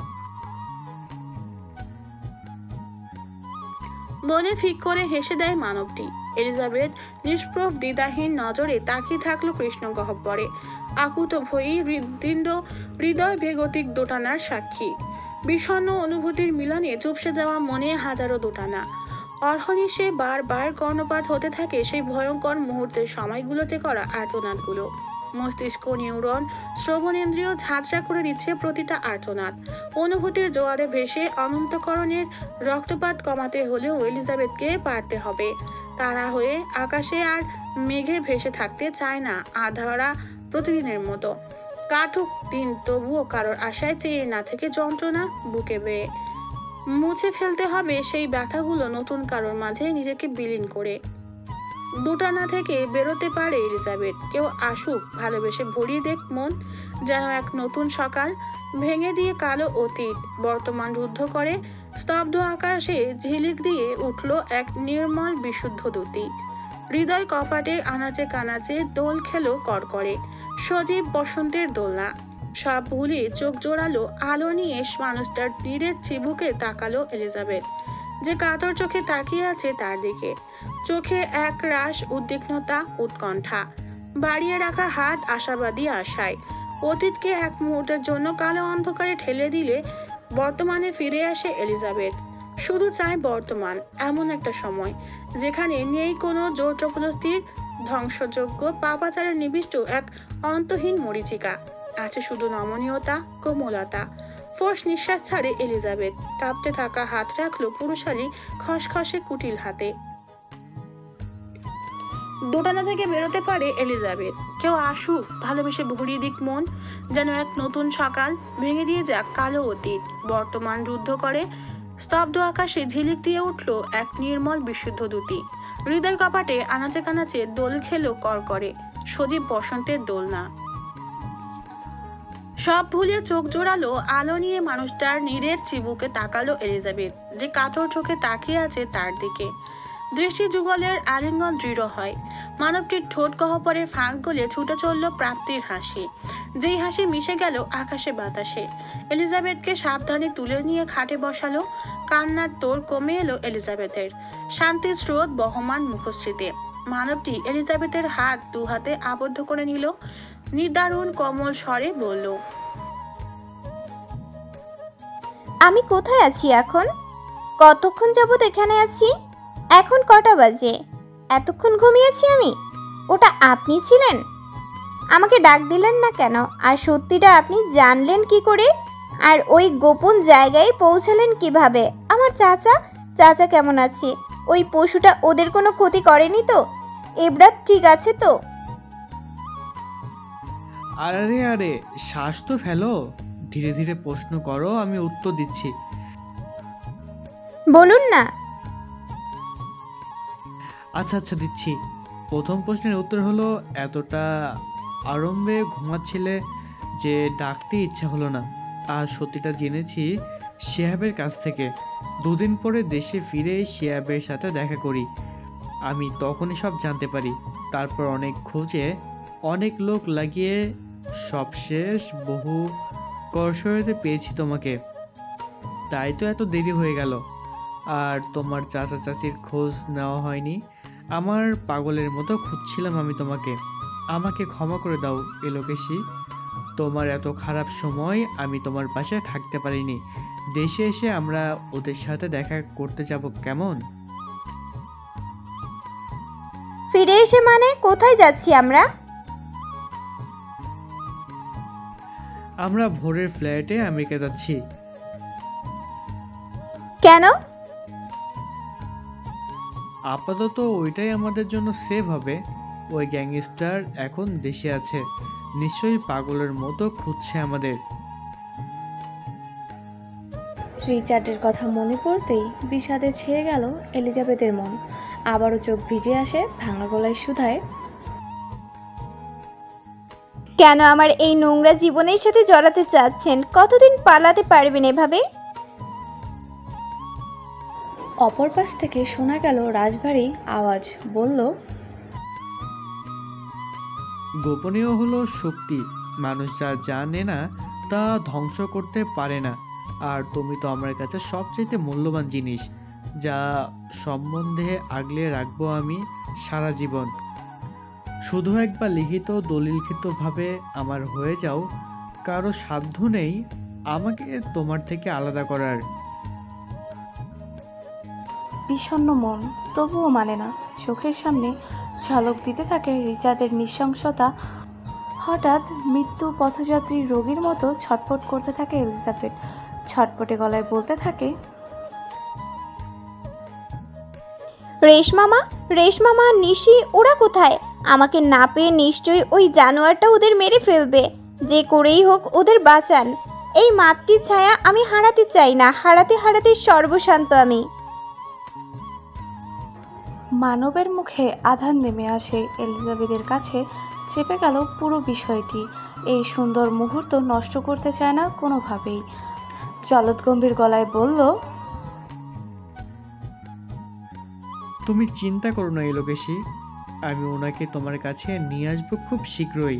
বলে ফিক করে হেসে দেয় মানবটি। এলিজাবেথ নিষ্প্রভ দ্বিধাহীন নজরে তাকিয়ে থাকলো কৃষ্ণ গহ্বরে। আকুত ভয়ী হৃদয় বেগতিক দোটানার সাক্ষী। বিষণ্ণ অনুভূতির মিলনে চুপসে যাওয়া মনে হাজারো দোটানা। অর্হনিশে বারবার কর্ণপাত হতে থাকে সেই ভয়ঙ্কর মুহূর্তের সময়গুলোতে করা আর্তনাদগুলো। মস্তিষ্ক, নিউরন, শ্রবণেন্দ্রিয় ঝাঁঝরা করে দিচ্ছে প্রতিটা আর্তনাদ। অনুভূতির জোয়ারে ভেসে অনন্তকরণের রক্তপাত কমাতে হলেও এলিজাবেথকে পারতে হবে। তারা হয়ে আকাশে আর মেঘে ভেসে থাকতে চায় না আধারা প্রতিদিনের মতো। কাটুক দিন তবুও কারোর আশায় চেয়ে না থেকে যন্ত্রণা বুকে বেয়ে মুছে ফেলতে হবে সেই ব্যথাগুলো নতুন কারোর মাঝে নিজেকে বিলীন করে। দোটানা থেকে বেরোতে পারে এলিজাবেথ। কেউ আসুক, ভালোবেসে ভরিয়ে দেখ মন, যেন এক নতুন সকাল। ভেঙে দিয়ে কালো অতীত বর্তমান রুদ্ধ করে স্তব্ধ আকাশে ঝিলিক দিয়ে উঠল এক নির্মল বিশুদ্ধ দ্যুতি। হৃদয় কপাটে আনাচে কানাচে দোল খেলো করকরে সজীব বসন্তের দোলনা। সব ভুলে চোখ জোড়ালো আলো নিয়ে মানুষটার তীরের চিবুকে তাকালো এলিজাবেথ, যে কাতর চোখে তাকিয়ে আছে তার দিকে। চোখে এক রাশ উদ্বিগ্নতা, উৎকণ্ঠা, বাড়িয়ে রাখা হাত আশাবাদী আশায়। অতীতকে এক মুহূর্তের জন্য কালো অন্ধকারে ঠেলে দিলে বর্তমানে ফিরে আসে এলিজাবেথ। শুধু চায় বর্তমান, এমন একটা সময় যেখানে নেই কোনো জোর জবরদস্তির ধ্বংসযোগ্য পাপাচারের নিবিষ্ট এক অন্তহীন মরীচিকা। আছে শুধু নমনীয়তা, কোমলতা। ফোর্স নিঃশ্বাস ছাড়ে এলিজাবেথ। কাঁপতে থাকা হাত রাখলো পুরুষালী খসখসে কুটিল হাতে। দোটানা থেকে বেরোতে পারে এলিজাবেথ। কেউ আসুক, ভালোবেসে ভরিয়ে দিক মন, যেন এক নতুন সকাল। ভেঙে দিয়ে যাক কালো অতীত বর্তমান রুদ্ধ করে স্তব্ধ আকাশে ঝিলিক দিয়ে উঠল এক নির্মল বিশুদ্ধ দ্যুতি। হৃদয় কপাটে আনাচে কানাচে দোল খেলো করকরে সজীব বসন্তের দোলনা। সব ভুলিয়ে চোখ জোড়ালো আলো নিয়ে মানুষটার নীরের চিবুকে তাকালো এলিজাবেথ, যে কাতর চোখে তাকিয়ে আছে তার দিকে। দৃষ্টি যুগলের আলিঙ্গন দৃঢ় হয়। মানবটির ঠোঁট গহ্বরের ফাঁক গলে ছুটে চলল প্রাপ্তির হাসি, যেই হাসি মিশে গেল আকাশে বাতাসে। এলিজাবেথকে সাবধানে তুলে নিয়ে খাটে বসালো। কান্নার তোর কমে এলো এলিজাবেথের। শান্তির স্রোত বহমান মুখশ্রীতে। মানবটি এলিজাবেথের হাত দু হাতে আবদ্ধ করে নিল। নিদারুণ কোমল স্বরে বলল, আমি কোথায় আছি এখন? কতক্ষণ যাবত এখানে আছি? এখন কটা বাজে? এতক্ষণ ঘুমিয়েছি আমি? ওটা আপনি ছিলেন? আমাকে ডাক দিলেন না কেন? আর সত্যিটা আপনি জানলেন কি করে? আর ওই গোপন জায়গায় পৌঁছালেন কিভাবে? আমার চাচা কেমন আছে? ওই পশুটা ওদের কোনো ক্ষতি করেনি তো? এবরাত ঠিক আছে তো? আরে আরে, শ্বাস তো ফেলো, ধীরে ধীরে প্রশ্ন করো, আমি উত্তর দিচ্ছি। বলুন না। আচ্ছা আচ্ছা দিচ্ছি। প্রথম প্রশ্নের উত্তর হলো, এতটা আরম্ভে ঘুমাচ্ছিলে যে ডাকতে ইচ্ছা হলো না। আর সত্যিটা জেনেছি শিহাবের কাছ থেকে। দুদিন পরে দেশে ফিরে শিহাবের সাথে দেখা করি। আমি তখনই সব জানতে পারি। তারপর অনেক খোঁজে, অনেক লোক লাগিয়ে সবশেষ বহু করসরাতে পেয়েছি তোমাকে। তাই তো এত দেরি হয়ে গেল। আর তোমার চাচা চাচির খোঁজ নেওয়া হয়নি। আমার পাগলের মতো খুঁজছিলাম আমি তোমাকে। আমাকে ক্ষমা করে দাও এলোকেশী। তোমার এত খারাপ সময় আমি তোমার পাশে থাকতে পারিনি। দেশে এসে আমরা ওদের সাথে দেখা করতে যাব কেমন? ফিরে এসে মানে কোথায় যাচ্ছি আমরা? আমরা ভোরের ফ্লাইটে আমেরিকা যাচ্ছি। কেন? আপাতত ওইটাই আমাদের জন্য সেভ হবে। ওই গ্যাংস্টার এখন দেশে আছে, নিশ্চয়ই পাগলের মতো খুঁজছে আমাদের। রিচার্ডের কথা মনে পড়তেই বিষাদে ছেয়ে গেল এলিজাবেথের মন। আবারও চোখ ভিজে আসে ভাঙা গলায় শুধায়, কেন আমার এই নোংরা জীবনের সাথে জড়াতে চাচ্ছেন? কতদিন পালাতে পারবেন এভাবে? অপর পাশ থেকে শোনা গেল রাজবাড়ি আওয়াজ। বলল, গোপনীয় হলো শক্তি, মানুষ যা জানে না তা ধ্বংস করতে পারে না। আর তুমি তো আমার কাছে সবচেয়ে মূল্যবান জিনিস, যা সম্বন্ধে আগলে রাখবো আমি সারা জীবন। শুধু একবার লিখিত দলিলকৃতভাবে আমার হয়ে যাও, কারো সাধ্য নেই আমাকে তোমার থেকে আলাদা করার। বিষণ্ণ মন তবুও মানে না। চোখের সামনে ঝলক দিতে থাকে রিচার্ডের নৃশংসতা। হঠাৎ মৃত্যু পথযাত্রী রোগীর মতো ছটফট করতে থাকে এলিজাবেথ। ছটপটে গলায় বলতে থাকে, রেশমামা, রেশমামা, নিশি, ওরা কোথায়? আমাকে না পেয়ে নিশ্চয়ই ওই জানোয়ারটা ওদের মেরে ফেলবে। যে করেই হোক ওদের বাঁচান। এই মাতৃ ছায়া আমি হারাতে চাই না। হারাতে হারাতে সর্বশান্ত আমি। মানবের মুখে আধার নেমে আসে। এলিজাবেথের কাছে চেপে গেল পুরো বিষয়টি। এই সুন্দর মুহূর্ত নষ্ট করতে চায় না কোনোভাবেই। জলদগম্ভীর গলায় বলল, তুমি চিন্তা করো না এলোকেশী, আমি ওনাকে তোমার কাছে নিয়ে আসবো খুব শীঘ্রই।